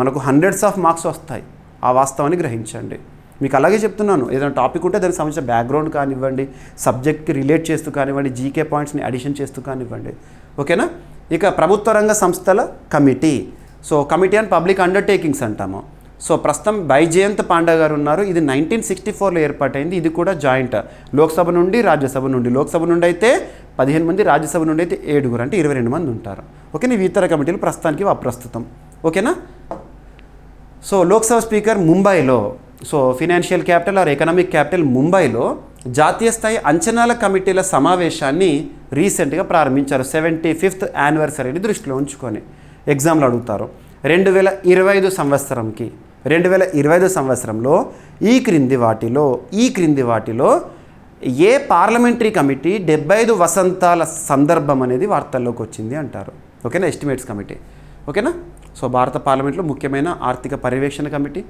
మనకు హండ్రెడ్స్ ఆఫ్ మార్క్స్ వస్తాయి. ఆ వాస్తవాన్ని గ్రహించండి. మీకు అలాగే చెప్తున్నాను, ఏదైనా టాపిక్ ఉంటే దానికి సంబంధించిన బ్యాక్గ్రౌండ్ కానివ్వండి, సబ్జెక్ట్కి రిలేట్ చేస్తూ కానివ్వండి, జీకే పాయింట్స్ని అడిషన్ చేస్తూ కానివ్వండి. ఓకేనా? ఇక ప్రభుత్వ రంగ సంస్థల committee. So committee and public undertakings అంటాము. సో ప్రస్తుతం బైజయంత్ పాండా గారు ఉన్నారు. ఇది 1964లో ఏర్పాటైంది. ఇది కూడా జాయింట్, లోక్సభ నుండి రాజ్యసభ నుండి. లోక్సభ నుండి అయితే 15 మంది, రాజ్యసభ నుండి అయితే 7, అంటే 22 మంది ఉంటారు. ఓకేనా? ఇవి ఇతర కమిటీలు ప్రస్తుతానికి అప్రస్తుతం. ఓకేనా? సో లోక్సభ స్పీకర్ ముంబైలో, so financial capital are economic capital ముంబైలో జాతీయ స్థాయి అంచనాల కమిటీల సమావేశాన్ని రీసెంట్గా ప్రారంభించారు. 75th యానివర్సరీని దృష్టిలో ఉంచుకొని ఎగ్జామ్లు అడుగుతారు. 2025 సంవత్సరంకి, 2025 సంవత్సరంలో ఈ క్రింది వాటిలో ఏ పార్లమెంటరీ కమిటీ 75 వసంతాల సందర్భం అనేది వార్తల్లోకి వచ్చింది అంటారు. ఓకేనా? Estimates committee. ఓకేనా? సో భారత పార్లమెంట్లో ముఖ్యమైన ఆర్థిక పర్యవేక్షణ కమిటీ,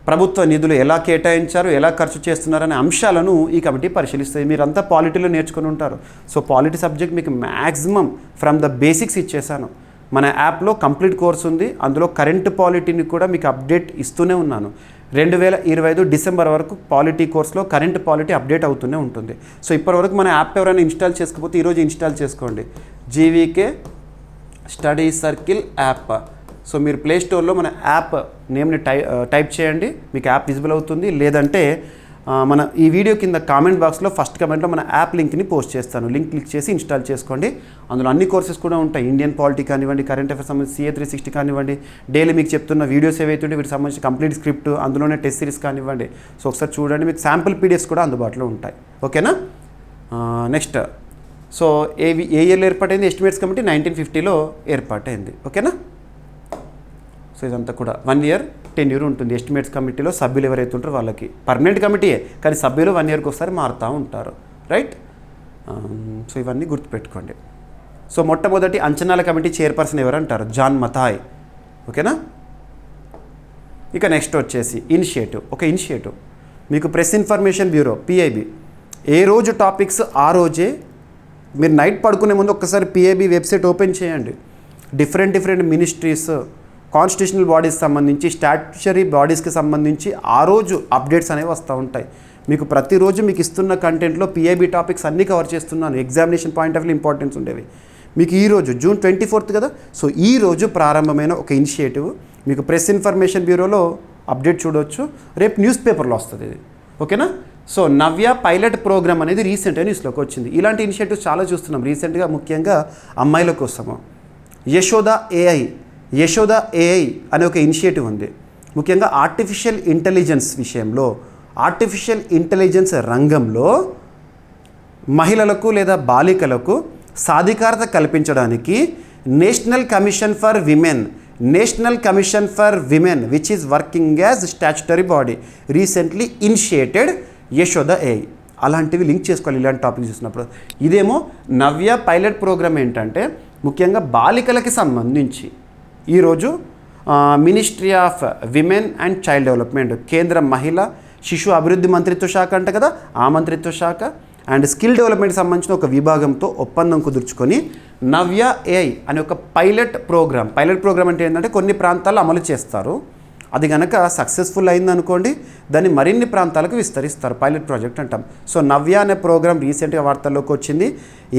ప్రభుత్వ నిధులు ఎలా కేటాయించారు, ఎలా ఖర్చు చేస్తున్నారనే అంశాలను ఈ కమిటీ పరిశీలిస్తుంది. మీరంతా పాలిటీలో నేర్చుకుని ఉంటారు. సో పాలిటీ సబ్జెక్ట్ మీకు మ్యాక్సిమం ఫ్రమ్ ద బేసిక్స్ ఇచ్చేసాను. మన యాప్లో కంప్లీట్ కోర్స్ ఉంది. అందులో కరెంట్ పాలిటీని కూడా మీకు అప్డేట్ ఇస్తూనే ఉన్నాను. 2025 డిసెంబర్ వరకు పాలిటీ కోర్స్లో కరెంట్ పాలిటీ అప్డేట్ అవుతూనే ఉంటుంది. సో ఇప్పటివరకు మన యాప్ ఎవరైనా ఇన్స్టాల్ చేసుకోకపోతే ఈరోజు ఇన్స్టాల్ చేసుకోండి. GVK study circle app. So మీరు ప్లే స్టోర్లో మన యాప్ నేమ్ని టైప్ చేయండి, మీకు యాప్ విజిబుల్ అవుతుంది. లేదంటే మన ఈ వీడియో కింద కామెంట్ బాక్స్లో ఫస్ట్ కమెంట్లో మన యాప్ లింక్ని పోస్ట్ చేస్తాను. లింక్ క్లిక్ చేసి ఇన్స్టాల్ చేసుకోండి. అందులో అన్ని కోర్సెస్ కూడా ఉంటాయి. ఇండియన్ పాలిటీ కానివ్వండి, కరెంట్ అఫైర్స్ సంబంధించి CA 360 కానివ్వండి, డైలీ మీకు చెప్తున్న వీడియోస్ ఏవైతుంటే వీటికి సంబంధించి కంప్లీట్ స్క్రిప్ట్, అందులోనే టెస్ట్ సిరీస్ కానివ్వండి. సో ఒకసారి చూడండి, మీకు శాంపుల్ PDFs కూడా అందుబాటులో ఉంటాయి. ఓకేనా? నెక్స్ట్, సో ఏ ఇయర్లో ఏర్పాటైంది ఎస్టిమేట్స్ కమిటీ? 1950లో ఏర్పాటైంది. ఓకేనా? సో ఇదంతా కూడా 1 year tenure ఉంటుంది ఎస్టిమేట్స్ కమిటీలో. సభ్యులు ఎవరైతే ఉంటారో వాళ్ళకి పర్మనెంట్ కమిటీయే, కానీ సభ్యులు 1 yearకి ఒకసారి మారుతూ ఉంటారు. రైట్? సో ఇవన్నీ గుర్తుపెట్టుకోండి. సో మొట్టమొదటి అంచనాల కమిటీ చైర్పర్సన్ ఎవరంటారు? జాన్ మథాయ్. ఓకేనా? ఇక నెక్స్ట్ వచ్చేసి ఇనిషియేటివ్. మీకు ప్రెస్ ఇన్ఫర్మేషన్ బ్యూరో PIB. ఏ రోజు టాపిక్స్ ఆ రోజే, మీరు నైట్ పడుకునే ముందు ఒక్కసారి PIB వెబ్సైట్ ఓపెన్ చేయండి. డిఫరెంట్ మినిస్ట్రీస్, కాన్స్టిట్యూషనల్ బాడీస్ సంబంధించి, స్టాట్యుటరీ బాడీస్కి సంబంధించి ఆ రోజు అప్డేట్స్ అనేవి వస్తూ ఉంటాయి. మీకు ప్రతిరోజు మీకు ఇస్తున్న కంటెంట్లో PIB టాపిక్స్ అన్నీ కవర్ చేస్తున్నాను. Examination point of view importance ఉండేవి. మీకు ఈరోజు June 24th కదా, సో ఈరోజు ప్రారంభమైన ఒక ఇనిషియేటివ్. మీకు ప్రెస్ ఇన్ఫర్మేషన్ బ్యూరోలో అప్డేట్ చూడవచ్చు. రేపు న్యూస్ పేపర్లో వస్తుంది ఇది. ఓకేనా? సో నవ్య పైలట్ ప్రోగ్రామ్ అనేది రీసెంట్గా న్యూస్లోకి వచ్చింది. ఇలాంటి ఇనిషియేటివ్స్ చాలా చూస్తున్నాం రీసెంట్గా, ముఖ్యంగా అమ్మాయిల కోసము. యశోద AI అనే ఒక ఇనిషియేటివ్ ఉంది. ముఖ్యంగా ఆర్టిఫిషియల్ ఇంటెలిజెన్స్ రంగంలో మహిళలకు లేదా బాలికలకు సాధికారత కల్పించడానికి national commission for women which is working as statutory body recently initiated Yashoda AI. అలాంటివి లింక్ చేసుకోవాలి ఇలాంటి టాపిక్ చూసినప్పుడు. ఇదేమో నవ్య పైలట్ ప్రోగ్రామ్ ఏంటంటే ముఖ్యంగా బాలికలకి సంబంధించి ఈరోజు ministry of women and child development, కేంద్ర మహిళా శిశు అభివృద్ధి మంత్రిత్వ శాఖ అంట కదా, ఆ మంత్రిత్వ శాఖ అండ్ స్కిల్ డెవలప్మెంట్కి సంబంధించిన ఒక విభాగంతో ఒప్పందం కుదుర్చుకొని నవ్య AI అనే ఒక పైలట్ ప్రోగ్రామ్ అంటే ఏంటంటే కొన్ని ప్రాంతాల్లో అమలు చేస్తారు. అది కనుక సక్సెస్ఫుల్ అయిందనుకోండి, దాన్ని మరిన్ని ప్రాంతాలకు విస్తరిస్తారు. పైలట్ ప్రాజెక్ట్ అంటాం. సో నవ్య అనే ప్రోగ్రామ్ రీసెంట్గా వార్తల్లోకి వచ్చింది.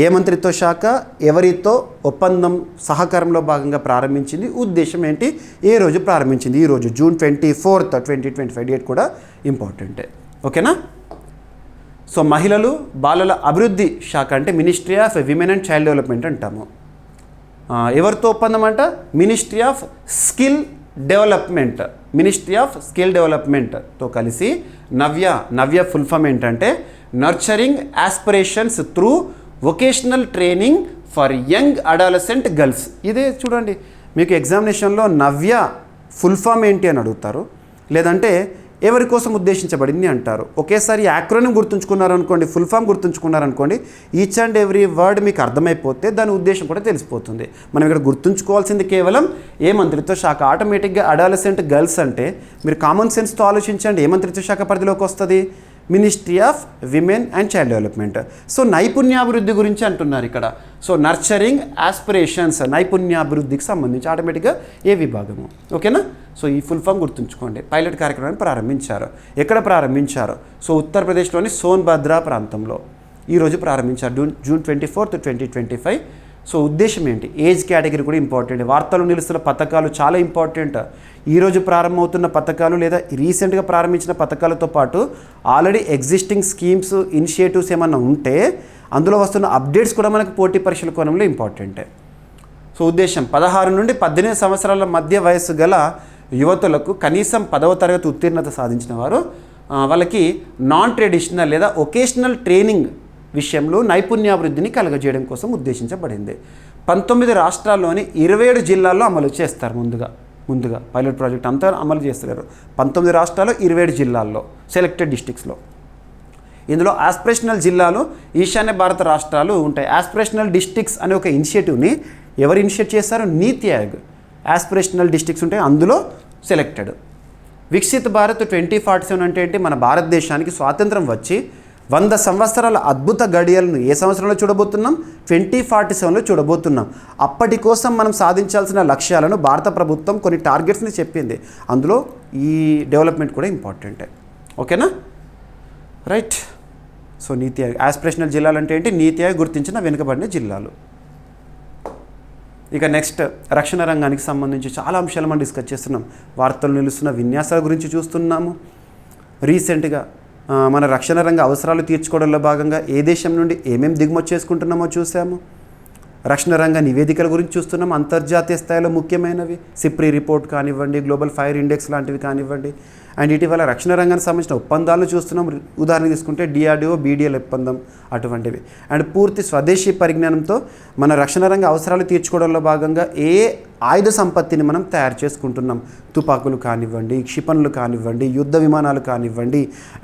ఏ మంత్రిత్వ శాఖ ఎవరితో ఒప్పందం సహకారంలో భాగంగా ప్రారంభించింది, ఉద్దేశం ఏంటి, ఏ రోజు ప్రారంభించింది? ఈరోజు June 24th 2025 డేట్ కూడా ఇంపార్టెంటే. ఓకేనా? సో మహిళలు బాలల అభివృద్ధి శాఖ అంటే ministry of women and child development అంటాము. ఎవరితో ఒప్పందం అంట? మినిస్ట్రీ ఆఫ్ స్కిల్ డెవలప్మెంట్తో కలిసి నవ్య ఫుల్ ఫామ్ ఏంటంటే nurturing aspirations through vocational training for young adolescent girls. ఇదే చూడండి, మీకు ఎగ్జామినేషన్లో నవ్య ఫుల్ ఫామ్ ఏంటి అని అడుగుతారు, లేదంటే ఎవరి కోసం ఉద్దేశించబడింది అంటారు. ఒకేసారి యాక్రోనిమ్ గుర్తుంచుకున్నారనుకోండి, ఫుల్ ఫామ్ గుర్తుంచుకున్నారనుకోండి, ఈచ్ అండ్ ఎవ్రీ వర్డ్ మీకు అర్థమైపోతే దాని ఉద్దేశం కూడా తెలిసిపోతుంది. మనం ఇక్కడ గుర్తుంచుకోవాల్సింది కేవలం ఏ మంత్రిత్వ శాఖ. ఆటోమేటిక్గా అడాలసెంట్ గర్ల్స్ అంటే మీరు కామన్ సెన్స్తో ఆలోచించండి, ఏ మంత్రిత్వ శాఖ పరిధిలోకి వస్తుంది? Ministry of women and child development. So నైపుణ్యాభివృద్ధి గురించి అంటున్నారు ఇక్కడ. సో నర్చరింగ్ ఆస్పిరేషన్స్, నైపుణ్యాభివృద్ధికి సంబంధించి ఆటోమేటిక్గా ఏ విభాగము. ఓకేనా? సో ఈ ఫుల్ ఫామ్ గుర్తుంచుకోండి. పైలట్ కార్యక్రమాన్ని ప్రారంభించారు. ఎక్కడ ప్రారంభించారు? సో ఉత్తరప్రదేశ్లోని సోన్భద్ర ప్రాంతంలో ఈరోజు ప్రారంభించారు, జూన్ 24, 2025. సో ఉద్దేశం ఏంటి? ఏజ్ కేటగిరీ కూడా ఇంపార్టెంట్. వార్తలు నిలుస్తున్న పథకాలు చాలా ఇంపార్టెంట్. ఈరోజు ప్రారంభమవుతున్న పథకాలు లేదా రీసెంట్గా ప్రారంభించిన పథకాలతో పాటు ఆల్రెడీ ఎగ్జిస్టింగ్ స్కీమ్స్, ఇనిషియేటివ్స్ ఏమన్నా ఉంటే అందులో వస్తున్న అప్డేట్స్ కూడా మనకు పోటీ పరీక్షల కోణంలో ఇంపార్టెంటే. సో ఉద్దేశం 16 నుండి 18 సంవత్సరాల మధ్య వయస్సు గల యువతులకు కనీసం 10వ తరగతి ఉత్తీర్ణత సాధించిన వారు వాళ్ళకి నాన్ ట్రెడిషనల్ లేదా ఒకేషనల్ ట్రైనింగ్ విషయంలో నైపుణ్యాభివృద్ధిని కలుగజేయడం కోసం ఉద్దేశించబడింది. 19 రాష్ట్రాల్లోని 27 జిల్లాల్లో అమలు చేస్తారు. ముందుగా పైలట్ ప్రాజెక్ట్ అంతా అమలు చేస్తారు. 19 రాష్ట్రాల్లో 27 జిల్లాల్లో సెలెక్టెడ్ డిస్ట్రిక్ట్స్లో. ఇందులో ఆస్పిరేషనల్ జిల్లాలు ఈశాన్య భారత రాష్ట్రాలు ఉంటాయి. ఆస్పిరేషనల్ డిస్ట్రిక్ట్స్ అనే ఒక ఇనిషియేటివ్ని ఎవరు ఇనిషియేట్ చేస్తారు? నీతి ఆయోగ్. ఆస్పిరేషనల్ డిస్ట్రిక్ట్స్ ఉంటాయి, అందులో సెలెక్టెడ్. వికసిత్ భారత్ 2047 అంటే ఏంటి? మన భారతదేశానికి స్వాతంత్రం వచ్చి 100 సంవత్సరాల అద్భుత గడియలను ఏ సంవత్సరంలో చూడబోతున్నాం? 2047లో చూడబోతున్నాం. అప్పటి కోసం మనం సాధించాల్సిన లక్ష్యాలను భారత ప్రభుత్వం కొన్ని టార్గెట్స్ని చెప్పింది. అందులో ఈ డెవలప్మెంట్ కూడా ఇంపార్టెంటే. ఓకేనా? రైట్. సో నీతి ఆయోగ్, ఆస్పిరేషనల్ జిల్లాలు అంటే ఏంటి? నీతి ఆయోగ్ గుర్తించిన వెనుకబడిన జిల్లాలు. ఇక నెక్స్ట్ రక్షణ రంగానికి సంబంధించి చాలా అంశాలు మనం డిస్కస్ చేస్తున్నాం. వార్తలు నిలుస్తున్న విన్యాసాల గురించి చూస్తున్నాము. రీసెంట్గా మన రక్షణ రంగ అవసరాలు తీర్చుకోవడంలో భాగంగా ఏ దేశం నుండి ఏమేమి దిగుమతి చేసుకుంటున్నామో చూసాము. రక్షణ రంగ నివేదికల గురించి చూస్తున్నాం. అంతర్జాతీయ స్థాయిలో ముఖ్యమైనవి సిప్రీ రిపోర్ట్ కానివ్వండి, గ్లోబల్ ఫైర్ ఇండెక్స్ లాంటివి కానివ్వండి. అండ్ ఇటీవల రక్షణ రంగానికి సంబంధించిన ఒప్పందాలు చూస్తున్నాం. ఉదాహరణ తీసుకుంటే DRDO, BDL ఒప్పందం అటువంటివి. అండ్ పూర్తి స్వదేశీ పరిజ్ఞానంతో మన రక్షణ రంగ అవసరాలు తీర్చుకోవడంలో భాగంగా ఏ ఆయుధ సంపత్తిని మనం తయారు చేసుకుంటున్నాం. తుపాకులు కానివ్వండి, క్షిపణులు కానివ్వండి, యుద్ధ విమానాలు కానివ్వండి,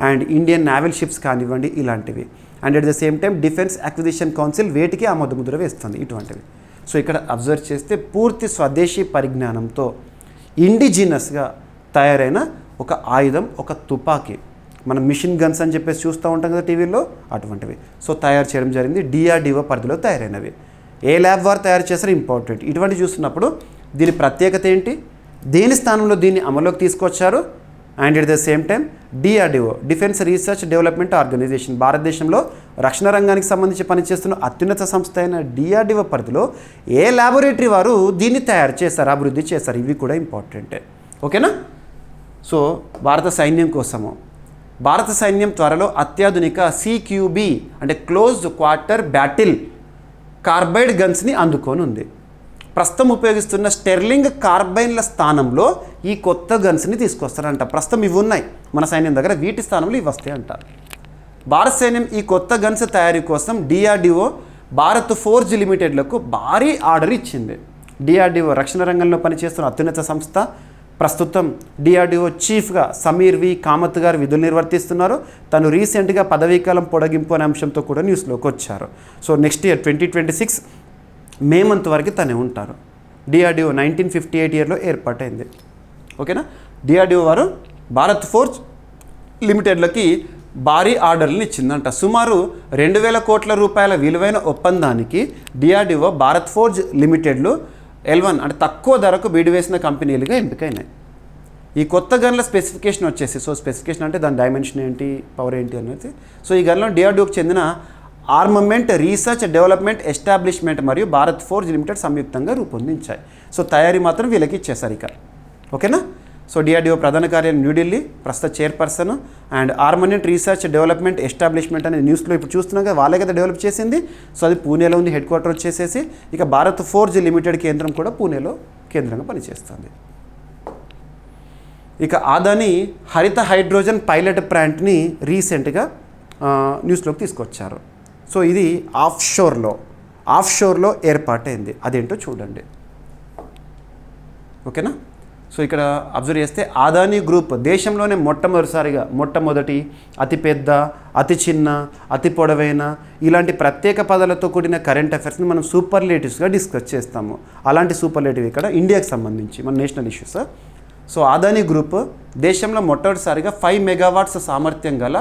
అండ్ ఇండియన్ నావల్ షిప్స్ కానివ్వండి, ఇలాంటివి. And at the same time defence acquisition council వేటికి ఆమోదముద్ర వేస్తుంది, ఇటువంటివి. సో ఇక్కడ అబ్జర్వ్ చేస్తే పూర్తి స్వదేశీ పరిజ్ఞానంతో ఇండిజినస్గా తయారైన ఒక ఆయుధం, ఒక తుపాకీ, మనం మిషన్ గన్స్ అని చెప్పేసి చూస్తూ ఉంటాం కదా టీవీలో, అటువంటివి. సో తయారు చేయడం జరిగింది. DRDO పరిధిలో తయారైనవి. ఏ ల్యాబ్ వారు తయారు చేస్తారో ఇంపార్టెంట్. ఇటువంటి చూస్తున్నప్పుడు దీని ప్రత్యేకత ఏంటి? దేని స్థానంలో దీన్ని అమల్లోకి తీసుకొచ్చారు? And at the same time DRDO, defence research development organisation, భారతదేశంలో రక్షణ రంగానికి సంబంధించి పనిచేస్తున్న అత్యున్నత సంస్థ అయిన DRDO పరిధిలో ఏ ల్యాబొరేటరీ వారు దీన్ని తయారు చేస్తారు, అభివృద్ధి చేస్తారు, ఇవి కూడా ఇంపార్టెంటే. ఓకేనా? సో భారత సైన్యం కోసము, భారత సైన్యం త్వరలో అత్యాధునిక CQB అంటే క్లోజ్డ్ క్వార్టర్ బ్యాటిల్ కార్బైడ్ గన్స్ని అందుకొని ఉంది. ప్రస్తుతం ఉపయోగిస్తున్న స్టెర్లింగ్ కార్బైన్ల స్థానంలో ఈ కొత్త గన్స్ని తీసుకొస్తారంట. ప్రస్తుతం ఇవి ఉన్నాయి మన సైన్యం దగ్గర, వీటి స్థానంలో ఇవి వస్తాయి అంటారు. భారత సైన్యం ఈ కొత్త గన్స్ తయారీ కోసం DRDO, భారత్ ఫోర్జ్ లిమిటెడ్లకు భారీ ఆర్డర్ ఇచ్చింది. DRDO రక్షణ రంగంలో పనిచేస్తున్న అత్యున్నత సంస్థ. ప్రస్తుతం DRDO చీఫ్గా సమీర్ V. కామత్ గారు విధులు నిర్వర్తిస్తున్నారు. తను రీసెంట్గా పదవీకాలం పొడిగింపు అనే అంశంతో కూడా న్యూస్లోకి వచ్చారు. So next year 2026 May month వరకు తనే ఉంటారు. DRDO 1958 ఇయర్లో ఏర్పాటైంది. ఓకేనా? DRDO వారు భారత్ ఫోర్జ్ లిమిటెడ్లకి భారీ ఆర్డర్లను ఇచ్చిందంట. సుమారు 2000 కోట్ల రూపాయల విలువైన ఒప్పందానికి DRDO, భారత్ ఫోర్జ్ లిమిటెడ్లు L1 అంటే తక్కువ ధరకు బిడివేసిన కంపెనీలుగా ఎంపికైనాయి. ఈ కొత్త గన్ల స్పెసిఫికేషన్ వచ్చేసి, సో స్పెసిఫికేషన్ అంటే దాని డైమెన్షన్ ఏంటి, పవర్ ఏంటి అనేది. సో ఈ గన్లో DRDOకి చెందిన ఆర్మమెంట్ రీసెర్చ్ డెవలప్మెంట్ ఎస్టాబ్లిష్మెంట్ మరియు భారత్ ఫోర్జ్ లిమిటెడ్ సంయుక్తంగా రూపొందించాయి. సో తయారీ మాత్రం వీళ్ళకి ఇచ్చేసారు ఇక. ఓకేనా? సో DRDO ప్రధాన కార్యాలయం న్యూఢిల్లీ, ప్రస్తుత chairperson. And armament research development establishment అనే న్యూస్లో ఇప్పుడు చూస్తున్నాం కదా, వాళ్ళే కదా డెవలప్ చేసింది. సో అది పూణేలో ఉంది, హెడ్ క్వార్టర్ వచ్చేసేసి. ఇక భారత్ ఫోర్జ్ లిమిటెడ్ కేంద్రం కూడా పూణేలో కేంద్రంగా పనిచేస్తుంది. ఇక అదాని హరిత హైడ్రోజన్ పైలట్ ప్లాంట్ని రీసెంట్గా న్యూస్లోకి తీసుకొచ్చారు. సో ఇది ఆఫ్ షోర్లో ఏర్పాటైంది. అదేంటో చూడండి. ఓకేనా? సో ఇక్కడ అబ్జర్వ్ చేస్తే అదానీ గ్రూప్ దేశంలోనే మొట్టమొదటి అతిపెద్ద, అతి చిన్న, అతి పొడవైన ఇలాంటి ప్రత్యేక పదాలతో కూడిన కరెంట్ అఫైర్స్ని మనం సూపర్లేటివ్స్గా డిస్కస్ చేస్తాము. అలాంటి సూపర్లేటివ్ ఇక్కడ ఇండియాకి సంబంధించి మన national issues. So Adani group దేశంలో మొట్టమొదటిసారిగా 5 మెగావాట్స్ సామర్థ్యం గల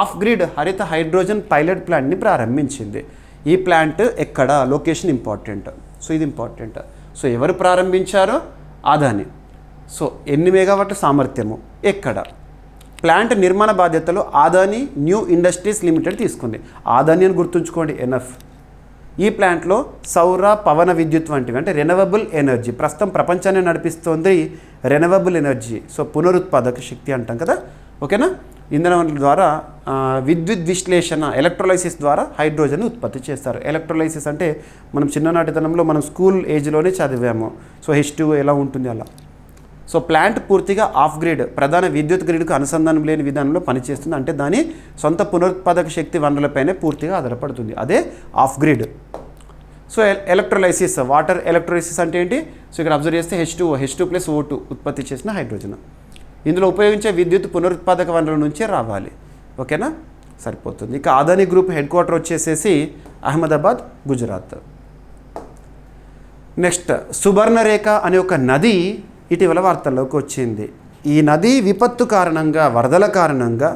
ఆఫ్ గ్రిడ్ హరిత హైడ్రోజన్ పైలట్ ప్లాంట్ని ప్రారంభించింది. ఈ ప్లాంట్ ఎక్కడ, లొకేషన్ ఇంపార్టెంట్. సో ఇది ఇంపార్టెంట్. సో ఎవరు ప్రారంభించారో అదానీ. సో ఎన్ని మెగావాట్ల సామర్థ్యము, ఎక్కడ, ప్లాంట్ నిర్మాణ బాధ్యతలు అదానీ న్యూ ఇండస్ట్రీస్ లిమిటెడ్ తీసుకుంది. అదానీ అని గుర్తుంచుకోండి, ఎనఫ్. ఈ ప్లాంట్లో సౌర పవన విద్యుత్ వంటివి అంటే రెనవబుల్ ఎనర్జీ, ప్రస్తుతం ప్రపంచాన్ని నడిపిస్తోంది రెనవబుల్ ఎనర్జీ. సో పునరుత్పాదక శక్తి అంటాం కదా, ఓకేనా. ఇంధన వనరుల ద్వారా విద్యుత్ విశ్లేషణ, ఎలక్ట్రోలైసిస్ ద్వారా హైడ్రోజన్ ఉత్పత్తి చేస్తారు. ఎలక్ట్రోలైసిస్ అంటే మనం చిన్ననాటితనంలో మనం స్కూల్ ఏజ్లోనే చదివాము. సో H2 ఎలా ఉంటుంది అలా. సో ప్లాంట్ పూర్తిగా ఆఫ్ గ్రిడ్, ప్రధాన విద్యుత్ గ్రిడ్కు అనుసంధానం లేని విధానంలో పనిచేస్తుంది. అంటే దాని సొంత పునరుత్పాదక శక్తి వనరులపైనే పూర్తిగా ఆధారపడుతుంది. అదే off grid. So electrolysis, water electrolysis అంటే ఏంటి? సో ఇక్కడ అబ్జర్వ్ చేస్తే H2+O2 ఉత్పత్తి చేసిన హైడ్రోజన్. ఇందులో ఉపయోగించే విద్యుత్ పునరుత్పాదక వనరుల నుంచే రావాలి, ఓకేనా, సరిపోతుంది. ఇక అదానీ గ్రూప్ హెడ్ క్వార్టర్ వచ్చేసేసి అహ్మదాబాద్, గుజరాత్. నెక్స్ట్ సుబర్ణరేఖ అనే ఒక నది ఇటీవల వార్తల్లోకి వచ్చింది. ఈ నది విపత్తు కారణంగా, వరదల కారణంగా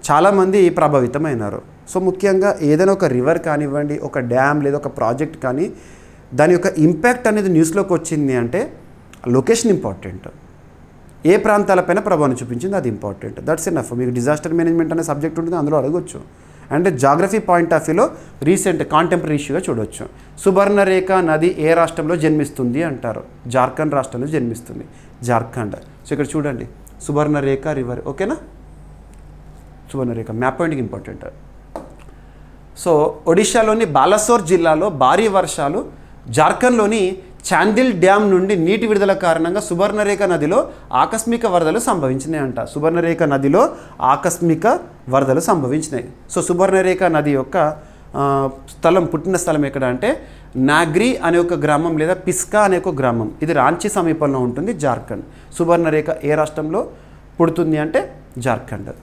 చాలామంది ప్రభావితమైనారు. సో ముఖ్యంగా ఏదైనా ఒక రివర్ కానివ్వండి, ఒక డ్యామ్ లేదా ఒక ప్రాజెక్ట్ కానీ దాని యొక్క ఇంపాక్ట్ అనేది న్యూస్లోకి వచ్చింది అంటే లొకేషన్ ఇంపార్టెంట్. ఏ ప్రాంతాలపైన ప్రభావం చూపించింది అది ఇంపార్టెంట్. That's enough. మీకు డిజాస్టర్ మేనేజ్మెంట్ అనే సబ్జెక్ట్ ఉంటుంది, అందులో అడగొచ్చు. అండ్ జాగ్రఫీ పాయింట్ ఆఫ్ వ్యూలో రీసెంట్ కాంటెంపరీ ఇష్యూగా చూడవచ్చు. సుబర్ణరేఖ నది ఏ రాష్ట్రంలో జన్మిస్తుంది అంటారు? జార్ఖండ్ రాష్ట్రంలో జన్మిస్తుంది, జార్ఖండ్. సో ఇక్కడ చూడండి సుబర్ణరేఖ రివర్, ఓకేనా. సుబర్ణరేఖ మ్యాప్ పాయింట్కి ఇంపార్టెంట్. సో ఒడిశాలోని బాలసోర్ జిల్లాలో భారీ వర్షాలు, జార్ఖండ్లోని చాందిల్ డ్యామ్ నుండి నీటి విడుదల కారణంగా సుబర్ణరేఖ నదిలో ఆకస్మిక వరదలు సంభవించినాయంట. సుబర్ణరేఖ నదిలో ఆకస్మిక వరదలు సంభవించినాయి. సో సుబర్ణరేఖ నది యొక్క పుట్టిన స్థలం ఎక్కడ అంటే నాగ్రీ అనే ఒక గ్రామం లేదా పిస్కా అనే ఒక గ్రామం. ఇది రాంచీ సమీపంలో ఉంటుంది, జార్ఖండ్. సుబర్ణరేఖ ఏ రాష్ట్రంలో పుడుతుంది అంటే జార్ఖండ్.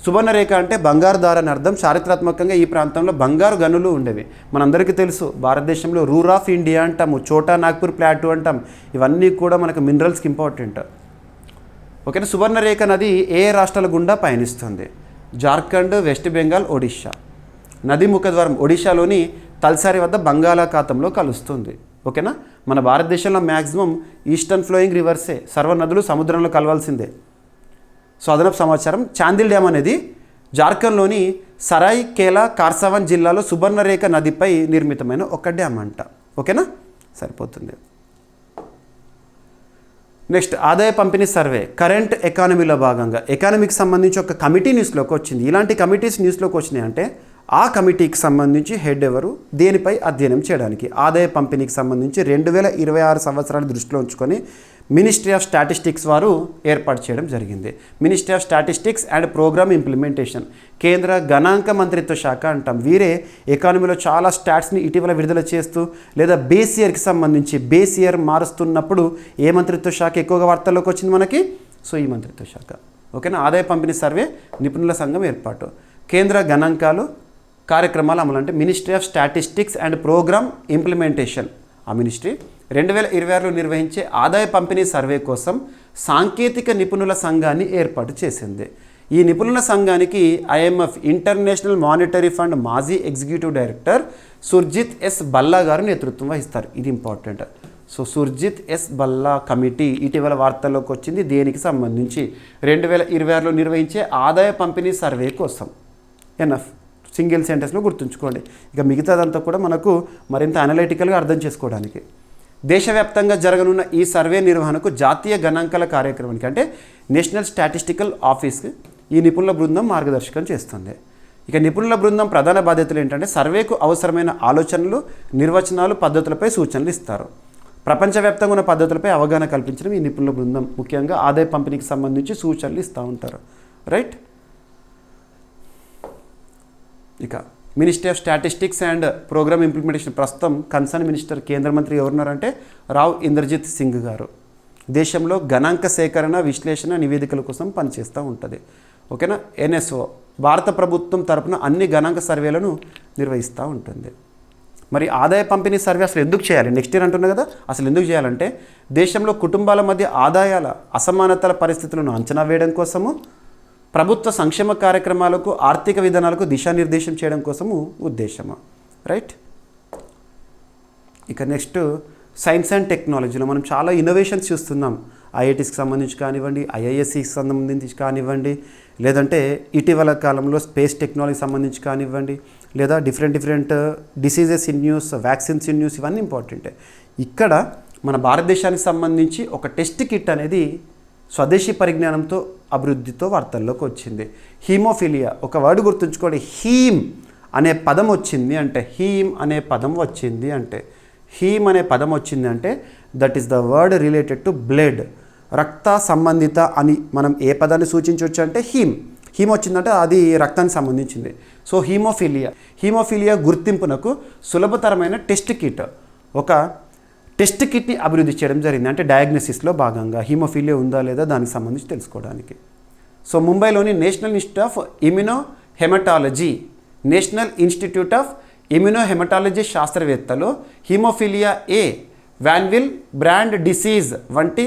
సుబర్ణరేఖ అంటే బంగారు దార అని అర్థం. చారిత్రాత్మకంగా ఈ ప్రాంతంలో బంగారు గనులు ఉండేవి. మనందరికీ తెలుసు భారతదేశంలో రూర్ ఆఫ్ ఇండియా అంటాము, చోటా నాగ్పూర్ ప్లాటూ అంటాం. ఇవన్నీ కూడా మనకు మినరల్స్కి ఇంపార్టెంట్, ఓకేనా. సుబర్ణరేఖ నది ఏ రాష్ట్రాల గుండా పయనిస్తుంది? జార్ఖండ్, వెస్ట్ బెంగాల్, ఒడిషా. నది ముఖద్వారం ఒడిషాలోని తల్సారి వద్ద బంగాళాఖాతంలో కలుస్తుంది, ఓకేనా. మన భారతదేశంలో మ్యాక్సిమం ఈస్టర్న్ ఫ్లోయింగ్ రివర్సే, సర్వ నదులు సముద్రంలో కలవాల్సిందే. సో అదనపు సమాచారం, చాందిల్ డ్యామ్ అనేది జార్ఖండ్లోని సరాయ్ కేలా కార్సావన్ జిల్లాలో సుబర్ణరేఖ నదిపై నిర్మితమైన ఒక డ్యామ్ అంట, ఓకేనా, సరిపోతుంది. నెక్స్ట్ ఆదాయ పంపిణీ సర్వే, కరెంట్ ఎకానమీలో భాగంగా ఎకానమీకి సంబంధించి ఒక కమిటీ న్యూస్లోకి వచ్చింది. ఇలాంటి కమిటీస్ న్యూస్లోకి వచ్చినాయి అంటే ఆ కమిటీకి సంబంధించి హెడ్ ఎవరు, దేనిపై అధ్యయనం చేయడానికి. ఆదాయ పంపిణీకి సంబంధించి 2026 సంవత్సరాన్ని దృష్టిలో ఉంచుకొని మినిస్ట్రీ ఆఫ్ స్టాటిస్టిక్స్ వారు ఏర్పాటు చేయడం జరిగింది. Ministry of statistics and programme implementation, కేంద్ర గణాంక మంత్రిత్వ శాఖ అంటాం. వీరే ఎకానమీలో చాలా స్టాట్స్ని ఇటీవల విడుదల చేస్తూ లేదా బేస్ ఇయర్కి సంబంధించి బేస్ ఇయర్ మారుస్తున్నప్పుడు ఏ మంత్రిత్వ శాఖ ఎక్కువగా వార్తల్లోకి వచ్చింది మనకి? సో ఈ మంత్రిత్వ శాఖ, ఓకేనా. ఆదాయ పంపిణీ సర్వే, నిపుణుల సంఘం ఏర్పాటు, కేంద్ర గణాంకాలు కార్యక్రమాలు అమలు అంటే ministry of statistics and programme implementation. ఆ మినిస్ట్రీ 2026లో నిర్వహించే ఆదాయ పంపిణీ సర్వే కోసం సాంకేతిక నిపుణుల సంఘాన్ని ఏర్పాటు చేసింది. ఈ నిపుణుల సంఘానికి IMF ఇంటర్నేషనల్ మానిటరీ ఫండ్ మాజీ executive director Surjit S Bhalla గారు నేతృత్వం వహిస్తారు. ఇది important. So Surjit S Bhalla committee ఇటీవల వార్తల్లోకి వచ్చింది. దేనికి సంబంధించి? 2026లో నిర్వహించే ఆదాయ పంపిణీ సర్వే కోసం. ఎనఫ్, సింగిల్ సెంటెన్స్లో గుర్తుంచుకోండి. ఇక మిగతాదంతా కూడా మనకు మరింత అనలైటికల్గా అర్థం చేసుకోవడానికి. దేశవ్యాప్తంగా జరగనున్న ఈ సర్వే నిర్వహణకు జాతీయ గణాంకాల కార్యక్రమానికి అంటే నేషనల్ స్టాటిస్టికల్ ఆఫీస్కి ఈ నిపుణుల బృందం మార్గదర్శకం చేస్తుంది. ఇక నిపుణుల బృందం ప్రధాన బాధ్యతలు ఏంటంటే సర్వేకు అవసరమైన ఆలోచనలు, నిర్వచనాలు, పద్ధతులపై సూచనలు ఇస్తారు. ప్రపంచవ్యాప్తంగా ఉన్న పద్ధతులపై అవగాహన కల్పించడం ఈ నిపుణుల బృందం. ముఖ్యంగా ఆదాయ పంపిణీకి సంబంధించి సూచనలు ఇస్తూ ఉంటారు, రైట్. ఇక ministry of statistics and programme implementation ప్రస్తుతం కన్సర్న్ మినిస్టర్ కేంద్ర మంత్రి ఎవరున్నారంటే రావ్ ఇంద్రజిత్ సింగ్ గారు. దేశంలో గణాంక సేకరణ విశ్లేషణ నివేదికల కోసం పనిచేస్తూ ఉంటుంది. ఓకేనా. NSO భారత ప్రభుత్వం తరపున అన్ని గణాంక సర్వేలను నిర్వహిస్తూ ఉంటుంది. మరి ఆదాయ పంపిణీ సర్వే అసలు ఎందుకు చేయాలి, నెక్స్ట్ ఇయర్ అంటున్నా కదా, అసలు ఎందుకు చేయాలంటే దేశంలో కుటుంబాల మధ్య ఆదాయాల అసమానతల పరిస్థితులను అంచనా వేయడం కోసము, ప్రభుత్వ సంక్షేమ కార్యక్రమాలకు ఆర్థిక విధానాలకు దిశానిర్దేశం చేయడం కోసము ఉద్దేశము. రైట్. ఇక నెక్స్ట్ సైన్స్ అండ్ టెక్నాలజీలో మనం చాలా ఇన్నోవేషన్స్ చూస్తున్నాం. IITస్కి సంబంధించి కానివ్వండి, IIScకి సంబంధించి కానివ్వండి, లేదంటే ఇటీవల కాలంలో స్పేస్ టెక్నాలజీకి సంబంధించి కానివ్వండి, లేదా different diseases in news, vaccines in news, ఇవన్నీ ఇంపార్టెంటే. ఇక్కడ మన భారతదేశానికి సంబంధించి ఒక టెస్ట్ కిట్ అనేది స్వదేశీ పరిజ్ఞానంతో అభివృద్ధితో వార్తల్లోకి వచ్చింది. హీమోఫిలియా, ఒక వర్డ్ గుర్తుంచుకోండి, హీమ్ అనే పదం వచ్చింది అంటే, హీమ్ అనే పదం వచ్చింది అంటే, హీమ్ అనే పదం వచ్చింది అంటే that is the word related to blood, రక్త సంబంధిత అని మనం ఏ పదాన్ని సూచించవచ్చు అంటే హీమ్ వచ్చిందంటే అది రక్తానికి సంబంధించింది. సో హీమోఫిలియా గుర్తింపునకు సులభతరమైన టెస్ట్ కిట్, ఒక టెస్ట్ కిట్ని అభివృద్ధి చేయడం జరిగింది. అంటే డయాగ్నోసిస్లో భాగంగా హీమోఫిలియా ఉందా లేదా దానికి సంబంధించి తెలుసుకోవడానికి. సో ముంబైలోని నేషనల్ ఇన్స్టిట్యూట్ ఆఫ్ ఇమ్యునోహెమటాలజీ శాస్త్రవేత్తలు హీమోఫిలియా A, వాన్విల్ బ్రాండ్ డిసీజ్ వంటి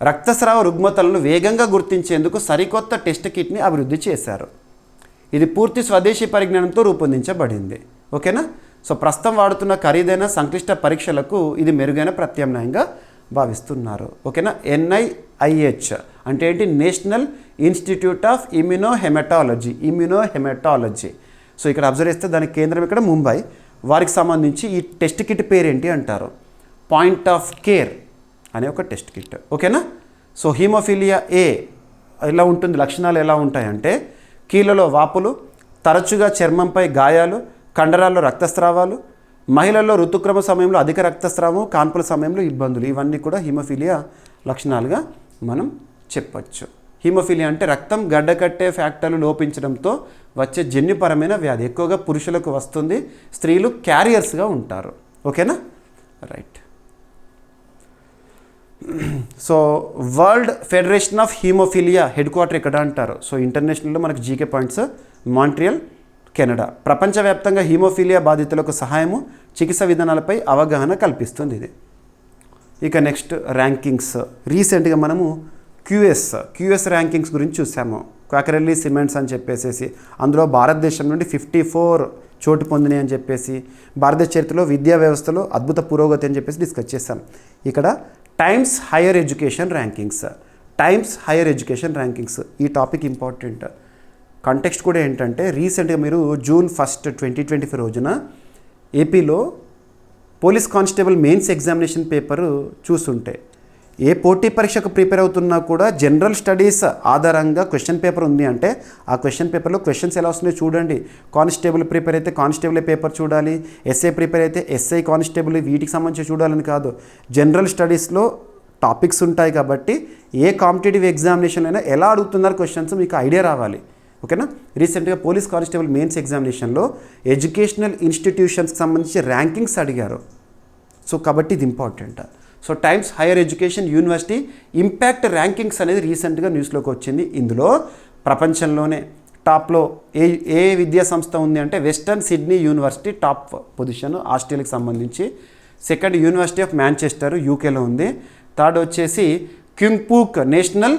రక్తస్రావ రుగ్మతలను వేగంగా గుర్తించేందుకు సరికొత్త టెస్ట్ కిట్ని అభివృద్ధి చేశారు. ఇది పూర్తి స్వదేశీ పరిజ్ఞానంతో రూపొందించబడింది. ఓకేనా. సో ప్రస్తుతం వాడుతున్న ఖరీదైన సంక్లిష్ట పరీక్షలకు ఇది మెరుగైన ప్రత్యామ్నాయంగా భావిస్తున్నారు. ఓకేనా. NIIH అంటే ఏంటి, నేషనల్ ఇన్స్టిట్యూట్ ఆఫ్ ఇమ్యునోహెమటాలజీ. సో ఇక్కడ అబ్జర్వ్ చేస్తే దాని కేంద్రం ఇక్కడ ముంబై. వారికి సంబంధించి ఈ టెస్ట్ కిట్ పేరు ఏంటి అంటారు, పాయింట్ ఆఫ్ కేర్ అనే ఒక టెస్ట్ కిట్. ఓకేనా. సో హీమోఫిలియా A ఎలా ఉంటుంది, లక్షణాలు ఎలా ఉంటాయంటే కీళ్ళలో వాపులు, తరచుగా చర్మంపై గాయాలు, కండరాల్లో రక్తస్రావాలు, మహిళల్లో ఋతుక్రమ సమయంలో అధిక రక్తస్రావం, కాన్పుల సమయంలో ఇబ్బందులు, ఇవన్నీ కూడా హీమోఫిలియా లక్షణాలుగా మనం చెప్పచ్చు. హీమోఫిలియా అంటే రక్తం గడ్డకట్టే ఫ్యాక్టర్లు లోపించడంతో వచ్చే జన్యుపరమైన వ్యాధి, ఎక్కువగా పురుషులకు వస్తుంది, స్త్రీలు క్యారియర్స్గా ఉంటారు. ఓకేనా. Right. So world federation of haemophilia head quarter ఎక్కడ అంటారు. సో ఇంటర్నేషనల్లో మనకి జీకే పాయింట్స్, మాంట్రియల్, కెనడా. ప్రపంచవ్యాప్తంగా హీమోఫిలియా బాధితులకు సహాయము, చికిత్స విధానాలపై అవగాహన కల్పిస్తుంది ఇది. ఇక నెక్స్ట్ ర్యాంకింగ్స్. రీసెంట్గా మనము క్యూఎస్ ర్యాంకింగ్స్ గురించి చూసాము. క్వాకరెల్లి సిమెంట్స్ అని చెప్పేసి అందులో భారతదేశం నుండి 54 చోటు పొందినాయి అని చెప్పేసి, భారతదేశ చరిత్రలో విద్యా వ్యవస్థలో అద్భుత పురోగతి అని చెప్పేసి డిస్కస్ చేసాం. ఇక్కడ టైమ్స్ హైయర్ ఎడ్యుకేషన్ ర్యాంకింగ్స్ ఈ టాపిక్ ఇంపార్టెంట్. కాంటెక్స్ట్ కూడా ఏంటంటే రీసెంట్గా మీరు June 1, 2024 రోజున ఏపీలో police constable mains examination paper చూస్తుంటే, ఏ పోటీ పరీక్షకు ప్రిపేర్ అవుతున్నా కూడా జనరల్ స్టడీస్ ఆధారంగా క్వశ్చన్ పేపర్ ఉంది అంటే ఆ క్వశ్చన్ పేపర్లో క్వశ్చన్స్ ఎలా వస్తున్నాయో చూడండి. కానిస్టేబుల్ ప్రిపేర్ అయితే కానిస్టేబుల్ పేపర్ చూడాలి, ఎస్ఐ ప్రిపేర్ అయితే ఎస్ఐ కానిస్టేబుల్ వీటికి సంబంధించి చూడాలని కాదు. జనరల్ స్టడీస్లో టాపిక్స్ ఉంటాయి కాబట్టి ఏ కాంపిటేటివ్ ఎగ్జామినేషన్ అయినా ఎలా అడుగుతున్నారు క్వశ్చన్స్ మీకు ఐడియా రావాలి. ఓకేనా. రీసెంట్గా పోలీస్ కానిస్టేబుల్ మెయిన్స్ ఎగ్జామినేషన్లో ఎడ్యుకేషనల్ ఇన్స్టిట్యూషన్స్కి సంబంధించి ర్యాంకింగ్స్ అడిగారు. సో కాబట్టి ఇది important. So times Higher Education University Impact rankings అనేది రీసెంట్గా న్యూస్లోకి వచ్చింది. ఇందులో ప్రపంచంలోనే టాప్లో ఏ విద్యా సంస్థ ఉంది అంటే Western Sydney University top position ఆస్ట్రేలియాకి సంబంధించి. సెకండ్ యూనివర్సిటీ ఆఫ్ మాంచెస్టర్ యూకేలో ఉంది. థర్డ్ వచ్చేసి క్వింగ్పూక్ నేషనల్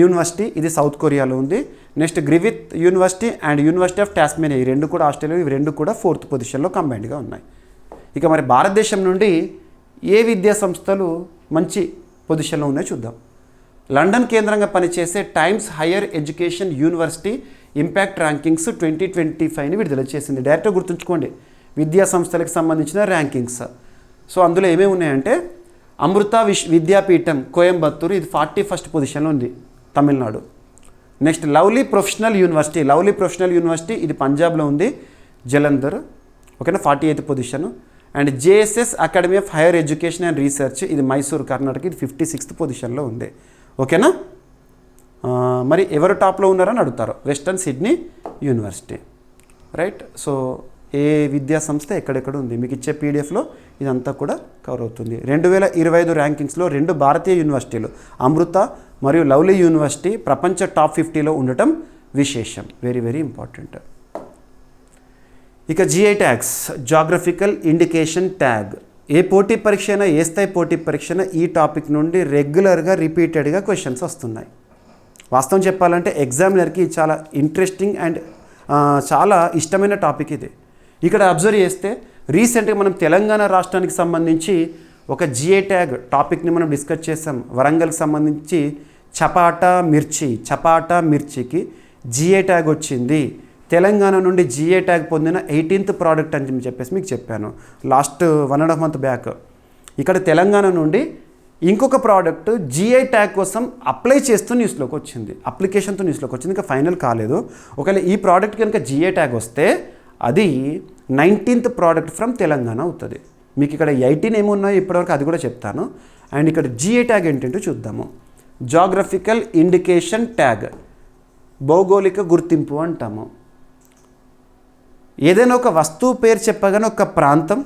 యూనివర్సిటీ, ఇది సౌత్ కొరియాలో ఉంది. Next Griffith University and University of Tasmania, ఈ రెండు కూడా ఆస్ట్రేలియా, ఇవి రెండు కూడా 4th పొజిషన్లో కంబైన్డ్గా ఉన్నాయి. ఇక మరి భారతదేశం నుండి ఏ విద్యా సంస్థలు మంచి పొజిషన్లో ఉన్నాయో చూద్దాం. లండన్ కేంద్రంగా పనిచేసే Times Higher Education University Impact Rankings 2025ని విడుదల చేసింది. డైరెక్ట్గా గుర్తుంచుకోండి, విద్యా సంస్థలకు సంబంధించిన ర్యాంకింగ్స్. సో అందులో ఏమేమి ఉన్నాయంటే అమృత విద్యాపీఠం కోయంబత్తూరు, ఇది 41st పొజిషన్లో ఉంది, Tamil Nadu. Next lovely professional university, ఇది పంజాబ్లో ఉంది, జలంధర్. ఓకేనా, 48th position. And JSS academy of higher education and research, ఇది మైసూర్, కర్ణాటక, ఇది 56th పొజిషన్లో ఉంది. ఓకేనా. మరి ఎవరు టాప్లో ఉన్నారని అడుగుతారు, Western Sydney University. Right. So ఏ విద్యా సంస్థ ఎక్కడెక్కడ ఉంది, మీకు ఇచ్చే పీడిఎఫ్లో ఇదంతా కూడా కవర్ అవుతుంది. 2025 ర్యాంకింగ్స్లో 2 భారతీయ యూనివర్సిటీలు అమృత మరియు లవ్లీ యూనివర్సిటీ ప్రపంచ టాప్ 50లో ఉండటం విశేషం. Very very important. ఇక GI tags, geographical indication tag. ఏ పోటీ పరీక్ష అయినా, ఏ స్థాయి పోటీ పరీక్ష అయినా ఈ టాపిక్ నుండి రెగ్యులర్గా రిపీటెడ్గా క్వశ్చన్స్ వస్తున్నాయి. వాస్తవం చెప్పాలంటే ఎగ్జామినర్కి చాలా ఇంట్రెస్టింగ్ అండ్ చాలా ఇష్టమైన టాపిక్ ఇది. ఇక్కడ అబ్జర్వ్ చేస్తే రీసెంట్గా మనం తెలంగాణ రాష్ట్రానికి సంబంధించి ఒక జిఐ ట్యాగ్ టాపిక్ని మనం డిస్కస్ చేసాం. వరంగల్కి సంబంధించి చపాటా మిర్చికి జిఐ ట్యాగ్ వచ్చింది. తెలంగాణ నుండి జిఐ ట్యాగ్ పొందిన 18th ప్రోడక్ట్ అని చెప్పేసి మీకు చెప్పాను లాస్ట్ 1.5 month బ్యాక్. ఇక్కడ తెలంగాణ నుండి ఇంకొక ప్రోడక్ట్ జిఐ ట్యాగ్ కోసం అప్లై చేస్తూ న్యూస్లోకి వచ్చింది, అప్లికేషన్తో న్యూస్లోకి వచ్చింది, ఇంకా ఫైనల్ కాలేదు. ఒకవేళ ఈ ప్రోడక్ట్ కనుక జిఐ ట్యాగ్ వస్తే అది 19th ప్రోడక్ట్ ఫ్రమ్ తెలంగాణ అవుతుంది. మీకు ఇక్కడ 18 ఏమున్నాయో ఇప్పటివరకు అది కూడా చెప్తాను. అండ్ ఇక్కడ జిఐ ట్యాగ్ ఏంటంటే చూద్దాము. జాగ్రఫికల్ ఇండికేషన్ ట్యాగ్, భౌగోళిక గుర్తింపు అంటాము. ఏదైనా ఒక వస్తువు పేరు చెప్పగానే ఒక ప్రాంతం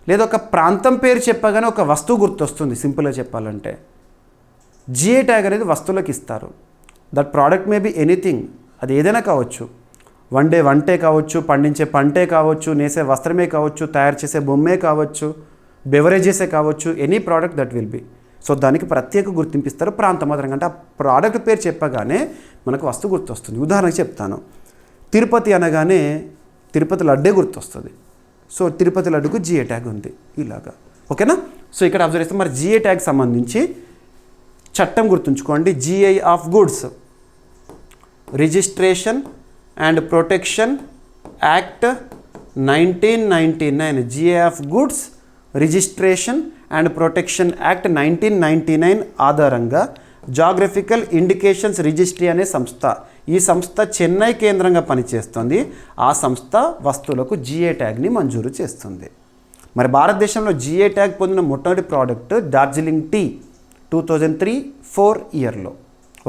లేదా ఒక ప్రాంతం పేరు చెప్పగానే ఒక వస్తువు గుర్తొస్తుంది. సింపుల్గా చెప్పాలంటే జిఐ ట్యాగ్ అనేది వస్తువులకు ఇస్తారు. That product may be anything, అది ఏదైనా కావచ్చు. వంటే కావచ్చు, పండించే పంటే కావచ్చు, నేసే వస్త్రమే కావచ్చు, తయారు చేసే బొమ్మే కావచ్చు, బెవరేజెసే కావచ్చు, any product that will be. So దానికి ప్రత్యేక గుర్తింపిస్తారు ప్రాంతం మాత్రం. అంటే ఆ ప్రోడక్ట్ పేరు చెప్పగానే మనకు వస్తువు గుర్తొస్తుంది. ఉదాహరణకు చెప్తాను, తిరుపతి అనగానే తిరుపతి లడ్డే గుర్తొస్తుంది. సో తిరుపతి లడ్డుకు జిఐ ట్యాగ్ ఉంది ఇలాగా. ఓకేనా? సో ఇక్కడ అబ్జర్వ్ చేస్తే మరి జిఐ ట్యాగ్ సంబంధించి చట్టం గుర్తుంచుకోండి. GI of goods, registration and protection act 1999. GI of goods registration and protection act 1999 ఆధారంగా జాగ్రఫికల్ ఇండికేషన్స్ రిజిస్ట్రీ అనే సంస్థ, ఈ సంస్థ చెన్నై కేంద్రంగా పనిచేస్తుంది. ఆ సంస్థ వస్తువులకు జిఐ ట్యాగ్ని మంజూరు చేస్తుంది. మరి భారతదేశంలో జిఐ ట్యాగ్ పొందిన మొట్టమొదటి ప్రోడక్ట్ డార్జిలింగ్ టీ 2003-04 ఇయర్లో.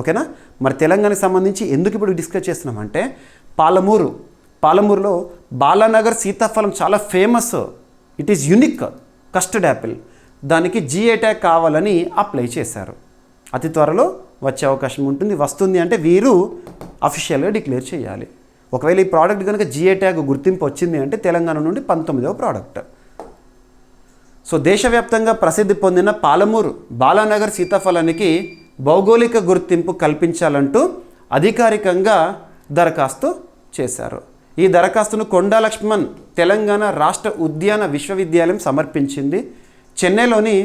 ఓకేనా? మరి తెలంగాణకు సంబంధించి ఎందుకు ఇప్పుడు డిస్కస్ చేస్తున్నామంటే పాలమూరులో బాలానగర్ సీతాఫలం చాలా famous. It is unique custard Apple. దానికి జిఐ ట్యాగ్ కావాలని అప్లై చేశారు. అతి త్వరలో వచ్చే అవకాశం ఉంటుంది. వస్తుంది అంటే వీరు అఫీషియల్గా డిక్లేర్ చేయాలి. ఒకవేళ ఈ ప్రోడక్ట్ కనుక జిఐ ట్యాగ్ గుర్తింపు వచ్చింది అంటే తెలంగాణ నుండి 19వ ప్రోడక్ట్. సో దేశవ్యాప్తంగా ప్రసిద్ధి పొందిన పాలమూరు బాలానగర్ సీతాఫలానికి భౌగోళిక గుర్తింపు కల్పించాలంటూ అధికారికంగా దరఖాస్తు చేశారు. ఈ దరఖాస్తును కొండా లక్ష్మణ్ తెలంగాణ రాష్ట్ర ఉద్యాన విశ్వవిద్యాలయం సమర్పించింది. చెన్నైలోని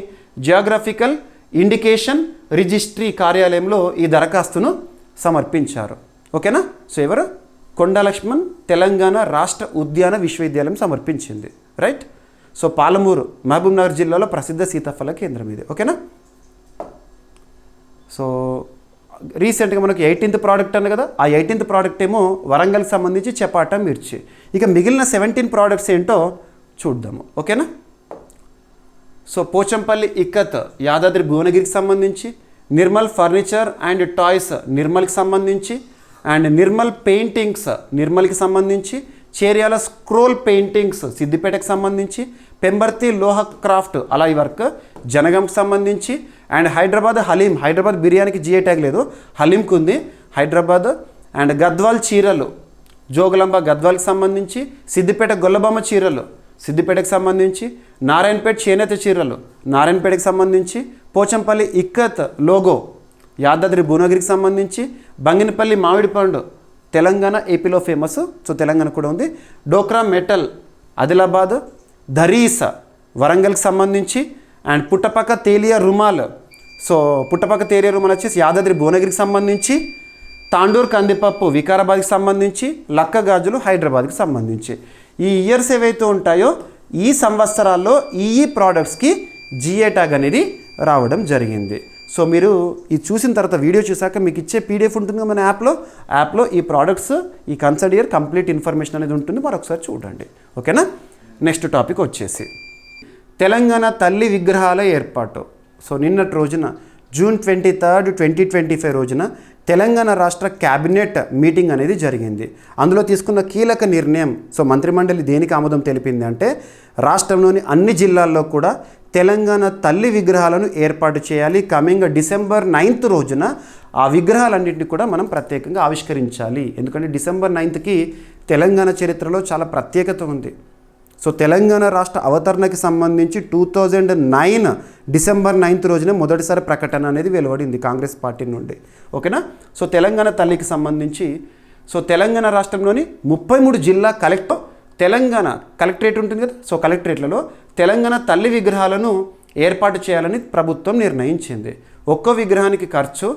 జియోగ్రఫికల్ ఇండికేషన్ రిజిస్ట్రీ కార్యాలయంలో ఈ దరఖాస్తును సమర్పించారు. ఓకేనా? సో ఎవరు? కొండా లక్ష్మణ్ తెలంగాణ రాష్ట్ర ఉద్యాన విశ్వవిద్యాలయం సమర్పించింది. రైట్? సో పాలమూరు మహబూబ్నగర్ జిల్లాలో ప్రసిద్ధ సీతాఫల కేంద్రం ఇది. ఓకేనా? సో రీసెంట్గా మనకి 18th ప్రోడక్ట్ అన్న కదా, ఆ 18th ప్రోడక్ట్ ఏమో వరంగల్కి సంబంధించి చపాటా మిర్చి. ఇక మిగిలిన 17 ప్రోడక్ట్స్ ఏంటో చూద్దాము. ఓకేనా? సో పోచంపల్లి ఇక్కత్ యాదాద్రి భువనగిరికి సంబంధించి, నిర్మల్ ఫర్నిచర్ అండ్ టాయ్స్ నిర్మల్కి సంబంధించి, అండ్ నిర్మల్ పెయింటింగ్స్ నిర్మల్కి సంబంధించి, చేర్యాల స్క్రోల్ పెయింటింగ్స్ సిద్దిపేటకు సంబంధించి, పెంబర్తి లోహ క్రాఫ్ట్ అలాయి వర్క్ జనగంకి సంబంధించి, అండ్ హైదరాబాద్ బిర్యానీకి జిఐ ట్యాగ్ లేదు, హలీంకి ఉంది హైదరాబాద్. అండ్ గద్వాల్ చీరలు జోగులాంబ గద్వాల్కి సంబంధించి, సిద్దిపేట గొల్లబొమ్మ చీరలు సిద్దిపేటకు సంబంధించి, నారాయణపేట చేనేత చీరలు నారాయణపేటకి సంబంధించి, పోచంపల్లి ఇక్కత్ లోగో యాదాద్రి భువనగిరికి సంబంధించి, బంగినపల్లి మామిడి పండు తెలంగాణ ఏపీలో ఫేమస్. సో తెలంగాణ కూడా ఉంది. డోక్రా మెటల్ ఆదిలాబాద్, ధరీస వరంగల్కి సంబంధించి, and Puttapakka తేలియా rumal. So Puttapakka తేలియా రుమాల్ వచ్చేసి యాదాద్రి భువనగిరికి సంబంధించి, తాండూర్ కందిపప్పు వికారాబాద్కి సంబంధించి, లక్క గాజులు హైదరాబాద్కి సంబంధించి. ఈ ఇయర్స్ ఏవైతే ఉంటాయో ఈ సంవత్సరాల్లో ఈ ప్రోడక్ట్స్కి జిఐ ట్యాగ్ అనేది రావడం జరిగింది. సో మీరు ఇది చూసిన తర్వాత వీడియో చూసాక మీకు ఇచ్చే పీడిఎఫ్ ఉంటుంది మన యాప్లో ఈ ప్రోడక్ట్స్ ఈ కన్సర్న్ ఇయర్ కంప్లీట్ ఇన్ఫర్మేషన్ అనేది ఉంటుంది. మరొకసారి చూడండి. ఓకేనా? నెక్స్ట్ టాపిక్ వచ్చేసి తెలంగాణ తల్లి విగ్రహాల ఏర్పాటు. సో నిన్నటి రోజున June 23, 2025 రోజున తెలంగాణ రాష్ట్ర క్యాబినెట్ మీటింగ్ అనేది జరిగింది. అందులో తీసుకున్న కీలక నిర్ణయం, సో మంత్రిమండలి దేనికి ఆమోదం తెలిపింది అంటే రాష్ట్రంలోని అన్ని జిల్లాల్లో కూడా తెలంగాణ తల్లి విగ్రహాలను ఏర్పాటు చేయాలి. కమింగ్ December 9th రోజున ఆ విగ్రహాలన్నింటినీ కూడా మనం ప్రత్యేకంగా ఆవిష్కరించాలి. ఎందుకంటే December 9th తెలంగాణ చరిత్రలో చాలా ప్రత్యేకత ఉంది. సో తెలంగాణ రాష్ట్ర అవతరణకి సంబంధించి 2009 December 9th రోజున మొదటిసారి ప్రకటన అనేది వెలువడింది కాంగ్రెస్ పార్టీ నుండి. ఓకేనా. సో తెలంగాణ తల్లికి సంబంధించి తెలంగాణ రాష్ట్రంలోని 33 జిల్లా తెలంగాణ కలెక్టరేట్ ఉంటుంది కదా, సో కలెక్టరేట్లలో తెలంగాణ తల్లి విగ్రహాలను ఏర్పాటు చేయాలని ప్రభుత్వం నిర్ణయించింది. ఒక్కో విగ్రహానికి ఖర్చు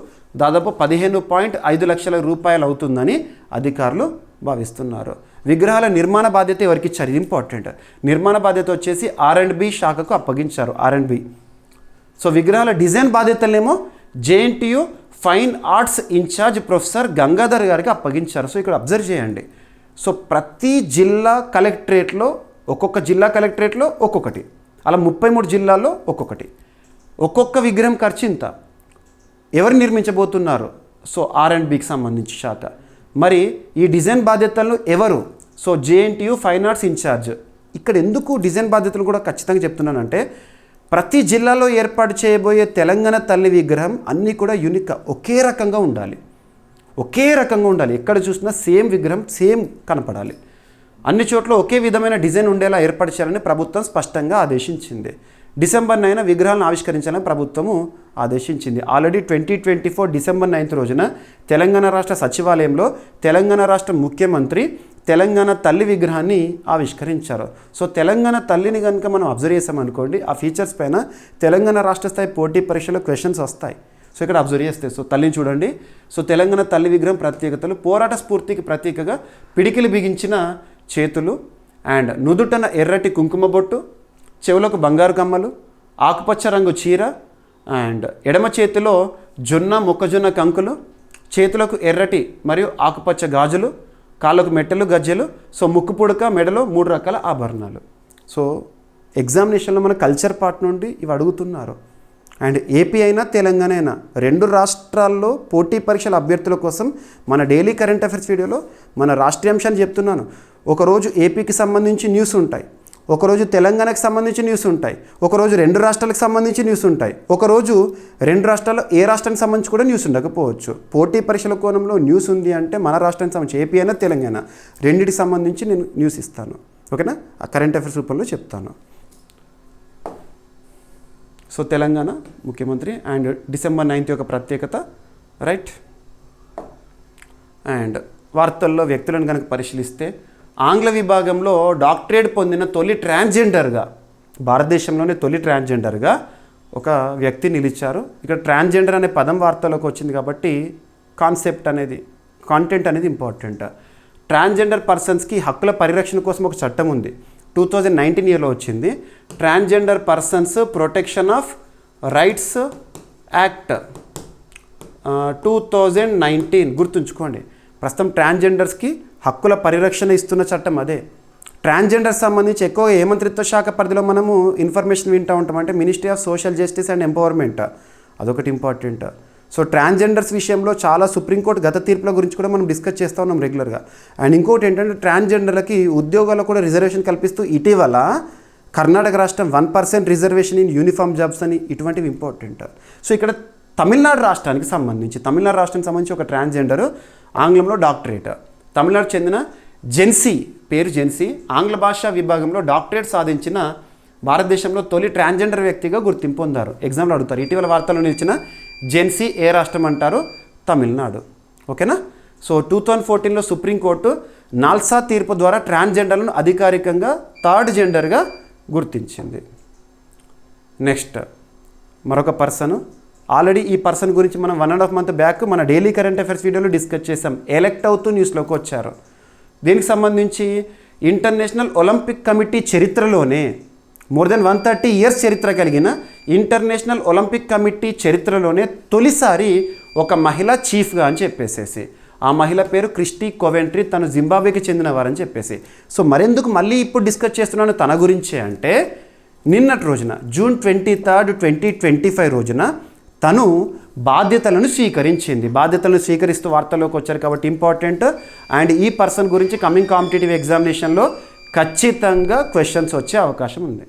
దాదాపు 15.5 లక్షల రూపాయలు అవుతుందని అధికారులు భావిస్తున్నారు. విగ్రహాల నిర్మాణ బాధ్యత ఎవరికి ఇచ్చారు, ఇది ఇంపార్టెంట్. నిర్మాణ బాధ్యత వచ్చేసి R&B శాఖకు అప్పగించారు. R&B. సో విగ్రహాల డిజైన్ బాధ్యతలేమో JNTU fine arts in charge professor Gangadhar గారికి అప్పగించారు. సో ఇక్కడ అబ్జర్వ్ చేయండి. సో ప్రతి జిల్లా కలెక్టరేట్లో ఒక్కొక్క జిల్లా కలెక్టరేట్లో ఒక్కొక్కటి, అలా 33 జిల్లాల్లో ఒక్కొక్కటి. ఒక్కొక్క విగ్రహం ఖర్చు ఇంత. ఎవరు నిర్మించబోతున్నారు, సో R&Bకి సంబంధించి శాఖ. మరి ఈ డిజైన్ బాధ్యతలను ఎవరు, so JNTU fine arts incharge. ఇక్కడ ఎందుకు డిజైన్ బాధ్యతలు కూడా ఖచ్చితంగా చెప్తున్నానంటే ప్రతి జిల్లాలో ఏర్పాటు చేయబోయే తెలంగాణ తల్లి విగ్రహం అన్నీ కూడా యూనిక్గా ఒకే రకంగా ఉండాలి. ఎక్కడ చూసినా సేమ్ విగ్రహం సేమ్ కనపడాలి. అన్ని చోట్ల ఒకే విధమైన డిజైన్ ఉండేలా ఏర్పాటు చేయాలని ప్రభుత్వం స్పష్టంగా ఆదేశించింది. December 9 విగ్రహాలను ఆవిష్కరించాలని ప్రభుత్వము ఆదేశించింది. ఆల్రెడీ 2024 December 9 రోజున తెలంగాణ రాష్ట్ర సచివాలయంలో తెలంగాణ రాష్ట్ర ముఖ్యమంత్రి తెలంగాణ తల్లి విగ్రహాన్ని ఆవిష్కరించారు. సో తెలంగాణ తల్లిని కనుక మనం అబ్జర్వ్ చేసామనుకోండి, ఆ ఫీచర్స్ పైన తెలంగాణ రాష్ట్ర స్థాయి పోటీ పరీక్షలో క్వశ్చన్స్ వస్తాయి. సో ఇక్కడ అబ్జర్వ్ చేస్తే సో తల్లిని చూడండి. సో తెలంగాణ తల్లి విగ్రహం ప్రత్యేకతలు: పోరాట స్ఫూర్తికి ప్రతీకగా పిడికిలి బిగించిన చేతులు, అండ్ నుదుటన ఎర్రటి కుంకుమ బొట్టు, చెవులకు బంగారు కమ్మలు, ఆకుపచ్చ రంగు చీర, అండ్ ఎడమ చేతిలో మొక్కజొన్న కంకులు, చేతులకు ఎర్రటి మరియు ఆకుపచ్చ గాజులు, కాళ్ళకు మెట్టలు గజ్జెలు, సో ముక్కు పుడక మెడలో 3 రకాల ఆభరణాలు. సో ఎగ్జామినేషన్లో మన కల్చర్ పార్ట్ నుండి ఇవి అడుగుతున్నారు. అండ్ ఏపీ అయినా తెలంగాణ అయినా 2 రాష్ట్రాల్లో పోటీ పరీక్షల అభ్యర్థుల కోసం మన డైలీ కరెంట్ అఫైర్స్ వీడియోలో మన రాష్ట్రీయాంశాన్ని చెప్తున్నాను. ఒకరోజు ఏపీకి సంబంధించి న్యూస్ ఉంటాయి, ఒకరోజు తెలంగాణకు సంబంధించి న్యూస్ ఉంటాయి, ఒకరోజు 2 రాష్ట్రాలకు సంబంధించి న్యూస్ ఉంటాయి, ఒకరోజు 2 రాష్ట్రాల్లో ఏ రాష్ట్రానికి సంబంధించి కూడా న్యూస్ ఉండకపోవచ్చు. పోటీ పరీక్షల కోణంలో న్యూస్ ఉంది అంటే మన రాష్ట్రానికి సంబంధించి ఏపీ అయినా తెలంగాణ రెండింటికి సంబంధించి నేను న్యూస్ ఇస్తాను. ఓకేనా, ఆ కరెంట్ అఫైర్స్ రూపంలో చెప్తాను. సో తెలంగాణ ముఖ్యమంత్రి అండ్ December 9 యొక్క ప్రత్యేకత, రైట్. అండ్ వార్తల్లో వ్యక్తులను కనుక పరిశీలిస్తే ఆంగ్ల విభాగంలో డాక్టరేట్ పొందిన తొలి ట్రాన్స్జెండర్గా, భారతదేశంలోనే తొలి ట్రాన్స్జెండర్గా ఒక వ్యక్తి నిలిచారు. ఇక్కడ ట్రాన్స్జెండర్ అనే పదం వార్తలోకి వచ్చింది కాబట్టి కాంటెంట్ అనేది ఇంపార్టెంట్. ట్రాన్స్జెండర్ పర్సన్స్కి హక్కుల పరిరక్షణ కోసం ఒక చట్టం ఉంది, 2019 ఇయర్లో వచ్చింది. Transgender persons protection of rights act 2019 గుర్తుంచుకోండి. ప్రస్తుతం ట్రాన్స్జెండర్స్కి హక్కుల పరిరక్షణ ఇస్తున్న చట్టం అదే. ట్రాన్స్జెండర్ సంబంధించి ఎక్కువగా ఏ మంత్రిత్వ శాఖ పరిధిలో మనము ఇన్ఫర్మేషన్ వింటూ ఉంటామంటే Ministry of Social Justice and Empowerment, అదొకటి ఇంపార్టెంట్. సో ట్రాన్స్జెండర్స్ విషయంలో చాలా సుప్రీంకోర్టు గత తీర్పుల గురించి కూడా మనం డిస్కస్ చేస్తూ ఉన్నాం రెగ్యులర్గా. అండ్ ఇంకోటి ఏంటంటే ట్రాన్స్జెండర్లకి ఉద్యోగాల్లో కూడా రిజర్వేషన్ కల్పిస్తూ ఇటీవల కర్ణాటక రాష్ట్రం 1% రిజర్వేషన్ ఇన్ యూనిఫామ్ జాబ్స్ అని, ఇటువంటివి ఇంపార్టెంట్. సో ఇక్కడ తమిళనాడు రాష్ట్రానికి సంబంధించి ఒక ట్రాన్స్జెండర్ ఆంగ్లంలో డాక్టరేట్, తమిళనాడు చెందిన జెన్సీ, పేరు జెన్సీ, ఆంగ్ల భాషా విభాగంలో డాక్టరేట్ సాధించిన భారతదేశంలో తొలి ట్రాన్స్జెండర్ వ్యక్తిగా గుర్తింపు పొందారు. ఎగ్జామ్లో అడుగుతారు, ఇటీవల వార్తల్లో నిలిచిన జెన్సీ ఏ రాష్ట్రం అంటారు, తమిళనాడు. ఓకేనా. సో 2014లో సుప్రీంకోర్టు నాల్సా తీర్పు ద్వారా ట్రాన్స్జెండర్లను అధికారికంగా థర్డ్ జెండర్గా గుర్తించింది. నెక్స్ట్ మరొక పర్సన్, ఆల్రెడీ ఈ పర్సన్ గురించి మనం 1.5 month బ్యాక్ మన డైలీ కరెంట్ అఫైర్స్ వీడియోలో డిస్కస్ చేసాం. ఎలెక్ట్ అవుతూ న్యూస్లోకి వచ్చారు. దీనికి సంబంధించి ఇంటర్నేషనల్ ఒలింపిక్ కమిటీ చరిత్రలోనే మోర్ దెన్ 130 years చరిత్ర కలిగిన ఇంటర్నేషనల్ ఒలింపిక్ కమిటీ చరిత్రలోనే తొలిసారి ఒక మహిళ చీఫ్గా అని చెప్పేసేసి, ఆ మహిళ పేరు క్రిస్టీ కోవెంట్రీ, తను జింబాబ్వేకి చెందినవారని చెప్పేసి. సో మరెందుకు మళ్ళీ ఇప్పుడు డిస్కస్ చేస్తున్నాను తన గురించే అంటే, నిన్నటి రోజున June 23, 2025 రోజున తను బాధ్యతలను స్వీకరిస్తూ వార్తల్లోకి వచ్చారు కాబట్టి ఇంపార్టెంట్. అండ్ ఈ పర్సన్ గురించి కమింగ్ కాంపిటేటివ్ ఎగ్జామినేషన్లో ఖచ్చితంగా క్వశ్చన్స్ వచ్చే అవకాశం ఉంది.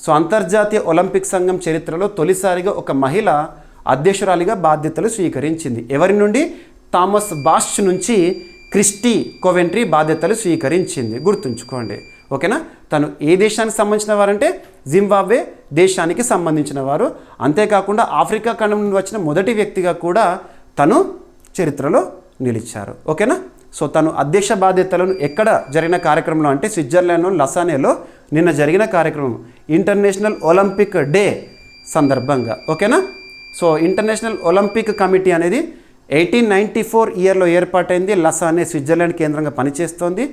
సో అంతర్జాతీయ ఒలింపిక్ సంఘం చరిత్రలో తొలిసారిగా ఒక మహిళ అధ్యక్షురాలిగా బాధ్యతలు స్వీకరించింది. ఎవరి నుండి? థామస్ బాష్ నుంచి క్రిస్టీ కోవెంట్రీ బాధ్యతలు స్వీకరించింది. గుర్తుంచుకోండి, ఓకేనా. తను ఏ దేశానికి సంబంధించిన వారంటే జింబాబ్వే దేశానికి సంబంధించిన వారు. అంతేకాకుండా ఆఫ్రికా ఖండం నుండి వచ్చిన మొదటి వ్యక్తిగా కూడా తను చరిత్రలో నిలిచారు, ఓకేనా. సో తను అధ్యక్ష బాధ్యతలను ఎక్కడ జరిగిన కార్యక్రమంలో అంటే స్విట్జర్లాండ్లో లసానేలో నిన్న జరిగిన కార్యక్రమం ఇంటర్నేషనల్ ఒలింపిక్ డే సందర్భంగా, ఓకేనా. సో ఇంటర్నేషనల్ ఒలింపిక్ కమిటీ అనేది 1894 ఇయర్లో ఏర్పాటైంది. లసానే స్విట్జర్లాండ్ కేంద్రంగా పనిచేస్తోంది.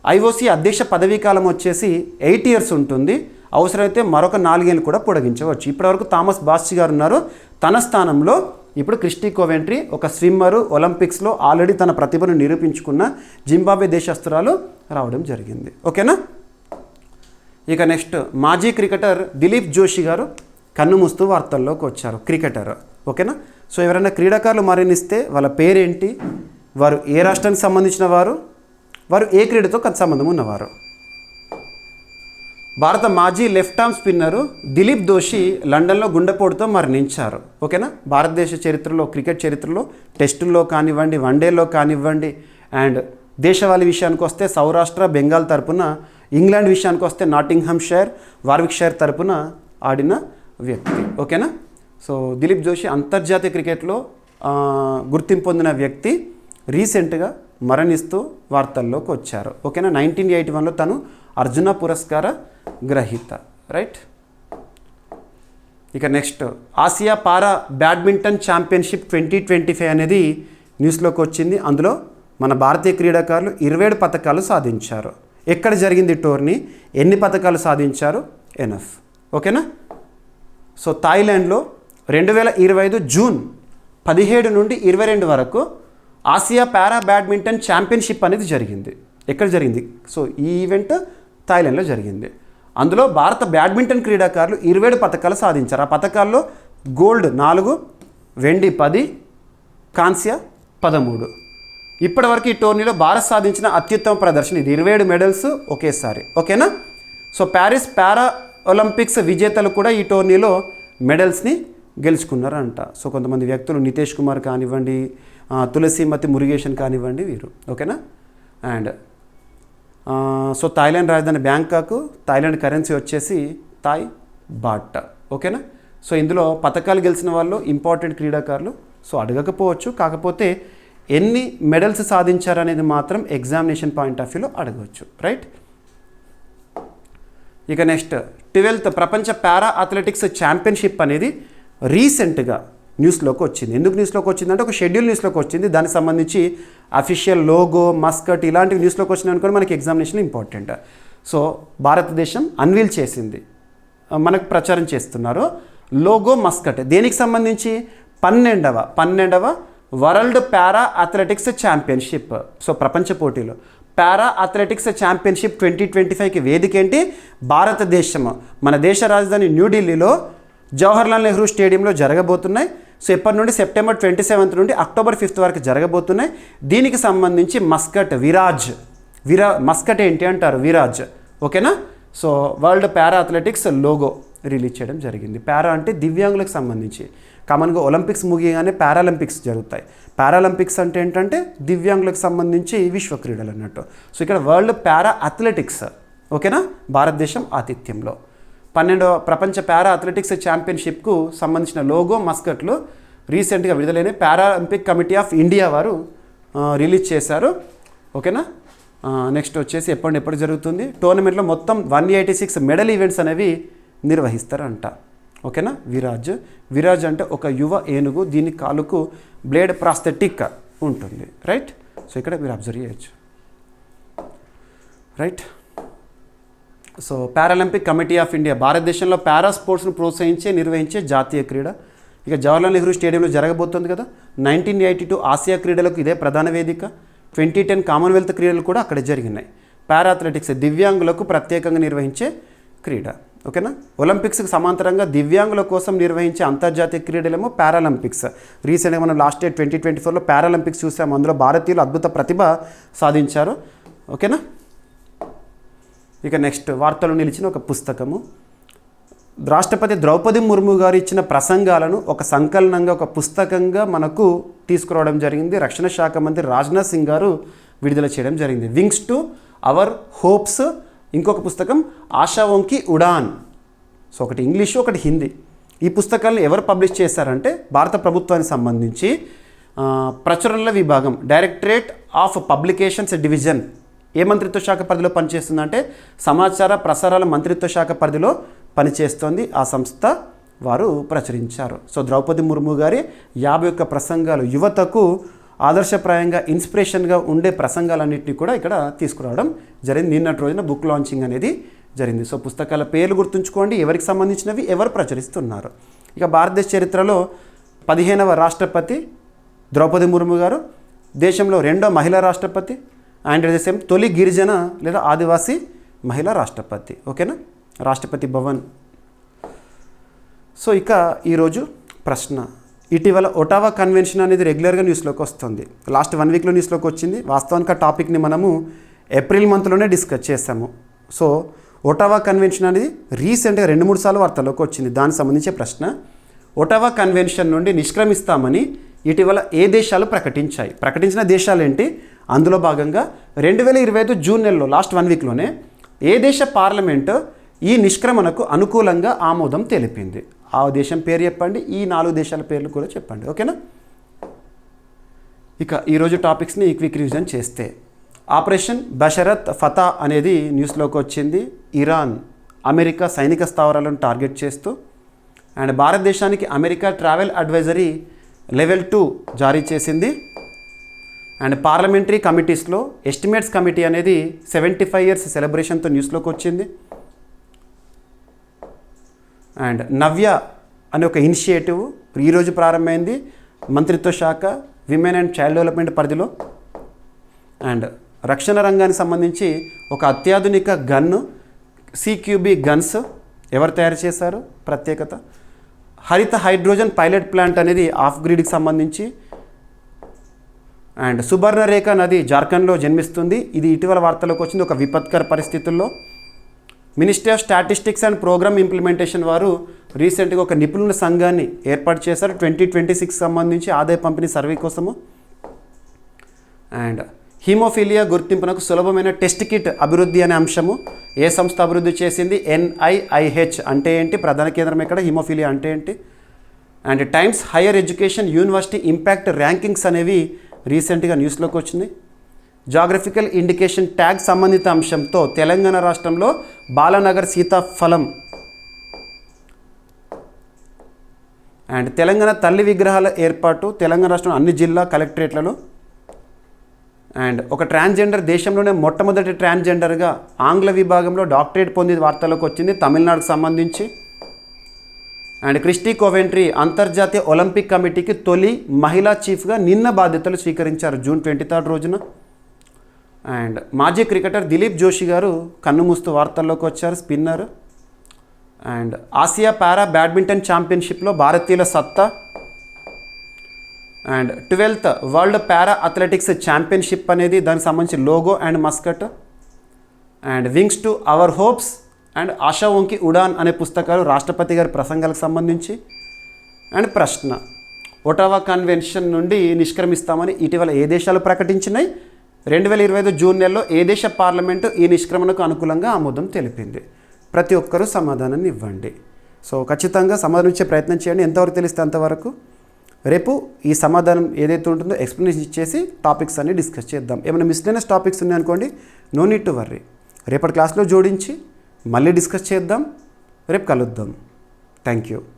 ఐఓసీ అధ్యక్ష పదవీ కాలం వచ్చేసి 8 years ఉంటుంది. అవసరమైతే మరొక 4 ఏళ్ళు కూడా పొడిగించవచ్చు. ఇప్పటివరకు థామస్ బాష్ గారు ఉన్నారు. తన స్థానంలో ఇప్పుడు క్రిస్టీ కోవెంట్రీ, ఒక స్విమ్మరు, ఒలింపిక్స్లో ఆల్రెడీ తన ప్రతిభను నిరూపించుకున్న జింబాబ్వే దేశస్తురాలు రావడం జరిగింది, ఓకేనా. ఇక నెక్స్ట్ మాజీ క్రికెటర్ దిలీప్ జోషి గారు కన్నుమూస్తూ వార్తల్లోకి వచ్చారు. క్రికెటర్, ఓకేనా. సో ఎవరైనా క్రీడాకారులు మరణిస్తే వాళ్ళ పేరేంటి, వారు ఏ రాష్ట్రానికి సంబంధించిన వారు, వారు ఏ క్రీడతో సంబంధం ఉన్నవారు. భారత మాజీ left arm spinner Dilip Joshi లండన్లో గుండెపోటుతో మరణించారు, ఓకేనా. భారతదేశ చరిత్రలో, క్రికెట్ చరిత్రలో టెస్టుల్లో కానివ్వండి, వన్డేలో కానివ్వండి, అండ్ దేశవాళీ విషయానికి వస్తే సౌరాష్ట్ర, బెంగాల్ తరపున, ఇంగ్లాండ్ విషయానికి వస్తే నాటింగ్హామ్షైర్, వార్విక్షైర్ తరపున ఆడిన వ్యక్తి, ఓకేనా. సో దిలీప్ జోషి అంతర్జాతీయ క్రికెట్లో గుర్తింపు పొందిన వ్యక్తి రీసెంట్గా మరణిస్తూ వార్తల్లోకి వచ్చారు, ఓకేనా. 1981లో తను అర్జున పురస్కార గ్రహీత, రైట్. ఇక next Asia para badminton championship 2025 అనేది న్యూస్లోకి వచ్చింది. అందులో మన భారతీయ క్రీడాకారులు 27 పథకాలు సాధించారు. ఎక్కడ జరిగింది టోర్నీ, ఎన్ని పథకాలు సాధించారు, ఎనఫ్, ఓకేనా. సో థాయిలాండ్లో 2025 జూన్ 17 నుండి 22 వరకు ఆసియా పారా బ్యాడ్మింటన్ ఛాంపియన్షిప్ అనేది జరిగింది. ఎక్కడ జరిగింది? సో ఈ ఈవెంట్ థాయిలాండ్లో జరిగింది. అందులో భారత బ్యాడ్మింటన్ క్రీడాకారులు 27 పథకాలు సాధించారు. ఆ పథకాల్లో గోల్డ్ 4, వెండి 10, కాంస్య 13. ఇప్పటివరకు ఈ టోర్నీలో భారత్ సాధించిన అత్యుత్తమ ప్రదర్శన ఇది. 27 మెడల్స్ ఒకేసారి, ఓకేనా. సో ప్యారిస్ పారా ఒలింపిక్స్ విజేతలు కూడా ఈ టోర్నీలో మెడల్స్ని గెలుచుకున్నారంట. సో కొంతమంది వ్యక్తులు నితేష్ కుమార్ కానివ్వండి, తులసిమతి మురుగేషన్ కానివ్వండి, వీరు, ఓకేనా. అండ్ సో థాయిలాండ్ రాజధాని బ్యాంకాక్, థాయిలాండ్ కరెన్సీ వచ్చేసి థాయ్ బాట్, ఓకేనా. సో ఇందులో పథకాలు గెలిచిన వాళ్ళు ఇంపార్టెంట్ క్రీడాకారులు. సో అడగకపోవచ్చు, కాకపోతే ఎన్ని మెడల్స్ సాధించారనేది మాత్రం ఎగ్జామినేషన్ పాయింట్ ఆఫ్ వ్యూలో అడగవచ్చు, రైట్. ఇక నెక్స్ట్ 12th ప్రపంచ పారా అథ్లెటిక్స్ ఛాంపియన్షిప్ అనేది రీసెంట్గా న్యూస్లోకి వచ్చింది. ఎందుకు న్యూస్లోకి వచ్చిందంటే ఒక షెడ్యూల్ న్యూస్లోకి వచ్చింది. దానికి సంబంధించి అఫీషియల్ లోగో, మస్కట్ ఇలాంటివి న్యూస్లోకి వచ్చినాయి అనుకోని మనకి ఎగ్జామినేషన్ ఇంపార్టెంట్. సో భారతదేశం అన్వీల్ చేసింది, మనకు ప్రచారం చేస్తున్నారు. లోగో, మస్కట్ దేనికి సంబంధించి? 12వ world para athletics championship. So ప్రపంచ పోటీలో పారా అథ్లెటిక్స్ ఛాంపియన్షిప్ 2025కి వేదిక ఏంటి? భారతదేశం. మన దేశ రాజధాని న్యూఢిల్లీలో జవహర్లాల్ నెహ్రూ స్టేడియంలో జరగబోతున్నాయి. సో ఎప్పటి నుండి సెప్టెంబర్ 27 నుండి అక్టోబర్ 5 వరకు జరగబోతున్నాయి. దీనికి సంబంధించి మస్కట్, మస్కట్ ఏంటి అంటారు? విరాజ్, ఓకేనా. So world para athletics logo release చేయడం జరిగింది. పారా అంటే దివ్యాంగులకు సంబంధించి. కామన్గా ఒలింపిక్స్ ముగియగానే పారాలింపిక్స్ జరుగుతాయి. పారాలింపిక్స్ అంటే ఏంటంటే దివ్యాంగులకు సంబంధించి విశ్వ క్రీడలు అన్నట్టు. సో ఇక్కడ వరల్డ్ పారా అథ్లెటిక్స్, ఓకేనా, భారతదేశం ఆతిథ్యంలో 12వ ప్రపంచ పారా అథ్లెటిక్స్ ఛాంపియన్షిప్కు సంబంధించిన లోగో, మస్కట్లు రీసెంట్గా విడుదలైన పారాలింపిక్ కమిటీ ఆఫ్ ఇండియా వారు రిలీజ్ చేశారు, ఓకేనా. నెక్స్ట్ వచ్చేసి ఎప్పుడు జరుగుతుంది టోర్నమెంట్లో మొత్తం 186 మెడల్ ఈవెంట్స్ అనేవి నిర్వహిస్తారంట, ఓకేనా. విరాజ్ అంటే ఒక యువ ఏనుగు, దీని కాలుకు బ్లేడ్ ప్రాస్థెటిక్ ఉంటుంది, రైట్. సో ఇక్కడ మీరు అబ్జర్వ్ చేయొచ్చు, right. So Paralympic committee of India భారతదేశంలో పారా స్పోర్ట్స్ను నిర్వహించే జాతీయ క్రీడ. ఇక జవహర్లాల్ నెహ్రూ స్టేడియంలో జరగబోతుంది కదా. 1982 ఆసియా క్రీడలకు ఇదే ప్రధాన వేదిక. 2010 కామన్వెల్త్ క్రీడలు కూడా అక్కడ జరిగినాయి. పారా అథ్లెటిక్స్ దివ్యాంగులకు ప్రత్యేకంగా నిర్వహించే క్రీడ, ఓకేనా. ఒలింపిక్స్కి సమాంతరంగా దివ్యాంగుల కోసం నిర్వహించే అంతర్జాతీయ క్రీడలేమో పారాలింపిక్స్. రీసెంట్గా మనం లాస్ట్ ఇయర్ 2024లో పారాలింపిక్స్ చూసాము. అందులో భారతీయులు అద్భుత ప్రతిభ సాధించారు. ఓకేనా. ఇక నెక్స్ట్ వార్తలు నిలిచిన ఒక పుస్తకము, రాష్ట్రపతి ద్రౌపది ముర్ము గారు ఇచ్చిన ప్రసంగాలను ఒక సంకలనంగా ఒక పుస్తకంగా మనకు తీసుకురావడం జరిగింది. రక్షణ శాఖ మంత్రి రాజ్నాథ్ సింగ్ గారు విడుదల చేయడం జరిగింది. Wings to our hopes. ఇంకొక పుస్తకం ఆశావోంకి ఉడాన్. సో ఒకటి ఇంగ్లీషు, ఒకటి హిందీ. ఈ పుస్తకాలను ఎవరు పబ్లిష్ చేశారంటే భారత ప్రభుత్వానికి సంబంధించి ప్రచురణల విభాగం, డైరెక్టరేట్ ఆఫ్ పబ్లికేషన్స్ డివిజన్ ఏ మంత్రిత్వ శాఖ పరిధిలో పనిచేస్తుందంటే సమాచార ప్రసారాల మంత్రిత్వ శాఖ పరిధిలో పనిచేస్తోంది. ఆ సంస్థ వారు ప్రచురించారు. సో ద్రౌపది ముర్ము గారి 51 ప్రసంగాలు యువతకు ఆదర్శప్రాయంగా ఇన్స్పిరేషన్గా ఉండే ప్రసంగాలన్నింటినీ కూడా ఇక్కడ తీసుకురావడం జరిగింది. నిన్నటి రోజున బుక్ లాంచింగ్ అనేది జరిగింది. సో పుస్తకాల పేర్లు గుర్తుంచుకోండి, ఎవరికి సంబంధించినవి, ఎవరు ప్రచురిస్తున్నారు. ఇక భారతదేశ చరిత్రలో 15వ రాష్ట్రపతి ద్రౌపది ముర్ము గారు, దేశంలో 2వ మహిళా రాష్ట్రపతి, అండ్ దేశం తొలి గిరిజన లేదా ఆదివాసీ మహిళా రాష్ట్రపతి. ఓకేనా, రాష్ట్రపతి భవన్. సో ఇక ఈరోజు ప్రశ్న, ఇటీవల ఒటావా కన్వెన్షన్ అనేది రెగ్యులర్గా న్యూస్లోకి వస్తుంది. లాస్ట్ 1 వీక్లో న్యూస్లోకి వచ్చింది. వాస్తవానికి ఆ టాపిక్ని మనము ఏప్రిల్ మంత్లోనే డిస్కస్ చేసాము. సో ఒటావా కన్వెన్షన్ అనేది రీసెంట్గా 2-3 సార్లు వార్తల్లోకి వచ్చింది. దానికి సంబంధించే ప్రశ్న, ఒటావా కన్వెన్షన్ నుండి నిష్క్రమిస్తామని ఇటీవల ఏ దేశాలు ప్రకటించాయి? ప్రకటించిన దేశాలు ఏంటి? అందులో భాగంగా 2025 జూన్ నెలలో లాస్ట్ 1 వీక్లోనే ఏ దేశ పార్లమెంటు ఈ నిష్క్రమణకు అనుకూలంగా ఆమోదం తెలిపింది? ఆ దేశం పేరు చెప్పండి, ఈ 4 దేశాల పేర్లు కూడా చెప్పండి. ఓకేనా. ఇక ఈరోజు టాపిక్స్ని క్విక్ రివిజన్ చేస్తే, ఆపరేషన్ బషరత్ ఫతా అనేది న్యూస్లోకి వచ్చింది. ఇరాన్ అమెరికా సైనిక స్థావరాలను టార్గెట్ చేస్తూ, అండ్ భారతదేశానికి అమెరికా ట్రావెల్ అడ్వైజరీ లెవెల్ 2 జారీ చేసింది. అండ్ పార్లమెంటరీ కమిటీస్లో ఎస్టిమేట్స్ కమిటీ అనేది 75 ఇయర్స్ సెలబ్రేషన్తో న్యూస్లోకి వచ్చింది. అండ్ నవ్య అనే ఒక ఇనిషియేటివ్ ఈరోజు ప్రారంభమైంది మంత్రిత్వ శాఖ విమెన్ అండ్ చైల్డ్ డెవలప్మెంట్ పరిధిలో. అండ్ రక్షణ రంగానికి సంబంధించి ఒక అత్యాధునిక గన్ను CQB గన్స్ ఎవరు తయారు చేశారు? ప్రత్యేకత. హరిత హైడ్రోజన్ పైలట్ ప్లాంట్ అనేది ఆఫ్ గ్రిడ్కి సంబంధించి. అండ్ సుబర్ణరేఖ నది జార్ఖండ్లో జన్మిస్తుంది. ఇది ఇటీవల వార్తలోకి వచ్చింది ఒక విపత్కర పరిస్థితుల్లో. Ministry of statistics and programme implementation వారు రీసెంట్గా ఒక నిపుణుల సంఘాన్ని ఏర్పాటు చేశారు 2026 సంబంధించి ఆదాయ పంపిణీ సర్వే కోసము. అండ్ హీమోఫీలియా గుర్తింపునకు సులభమైన టెస్ట్ కిట్ అభివృద్ధి అనే అంశము ఏ సంస్థ అభివృద్ధి చేసింది? NIIH అంటే ఏంటి? ప్రధాన కేంద్రం ఎక్కడ? హీమోఫీలియా అంటే ఏంటి? And times Higher Education University Impact rankings అనేవి రీసెంట్గా న్యూస్లోకి వచ్చింది. జాగ్రఫికల్ ఇండికేషన్ ట్యాగ్ సంబంధిత అంశంతో తెలంగాణ రాష్ట్రంలో బాలనగర్ సీతాఫలం అండ్ తెలంగాణ తల్లి విగ్రహాల ఏర్పాటు తెలంగాణ రాష్ట్రం అన్ని జిల్లా కలెక్టరేట్లలో. అండ్ ఒక ట్రాన్స్జెండర్ దేశంలోనే మొట్టమొదటి ట్రాన్స్జెండర్గా ఆంగ్ల విభాగంలో డాక్టరేట్ పొంది వార్తలోకి వచ్చింది తమిళనాడుకు సంబంధించి. అండ్ క్రిస్టీ కోవెంట్రీ అంతర్జాతీయ ఒలింపిక్ కమిటీకి తొలి మహిళా చీఫ్గా నిన్న బాధ్యతలు స్వీకరించారు జూన్ 23 రోజున. అండ్ మాజీ క్రికెటర్ దిలీప్ జోషి గారు కన్నుమూస్తూ వార్తల్లోకి వచ్చారు, spinner. And Asia para badminton ఛాంపియన్షిప్లో భారతీయుల సత్తా. And 12th world para athletics championship అనేది దానికి సంబంధించి logo and mascot. And wings to our hopes and Aashaon ki Udaan అనే పుస్తకాలు రాష్ట్రపతి గారి ప్రసంగాలకు సంబంధించి. అండ్ ప్రశ్న, ఒటావా కన్వెన్షన్ నుండి నిష్క్రమిస్తామని ఇటీవల ఏ దేశాలు ప్రకటించినాయి? 2025 జూన్ నెలలో ఏ దేశ పార్లమెంటు ఈ నిష్క్రమణకు అనుకూలంగా ఆమోదం తెలిపింది? ప్రతి ఒక్కరూ సమాధానాన్ని ఇవ్వండి. సో ఖచ్చితంగా సమాధానం ఇచ్చే ప్రయత్నం చేయండి, ఎంతవరకు తెలిస్తే అంతవరకు. రేపు ఈ సమాధానం ఏదైతే ఉంటుందో ఎక్స్ప్లెనేషన్ ఇచ్చేసి టాపిక్స్ అన్ని డిస్కస్ చేద్దాం. ఏమైనా మిస్లైనస్ టాపిక్స్ ఉన్నాయనుకోండి, నో నీడ్ టు వర్రీ, రేపటి క్లాస్లో జోడించి మళ్ళీ డిస్కస్ చేద్దాం. రేపు కలుద్దాం. Thank you.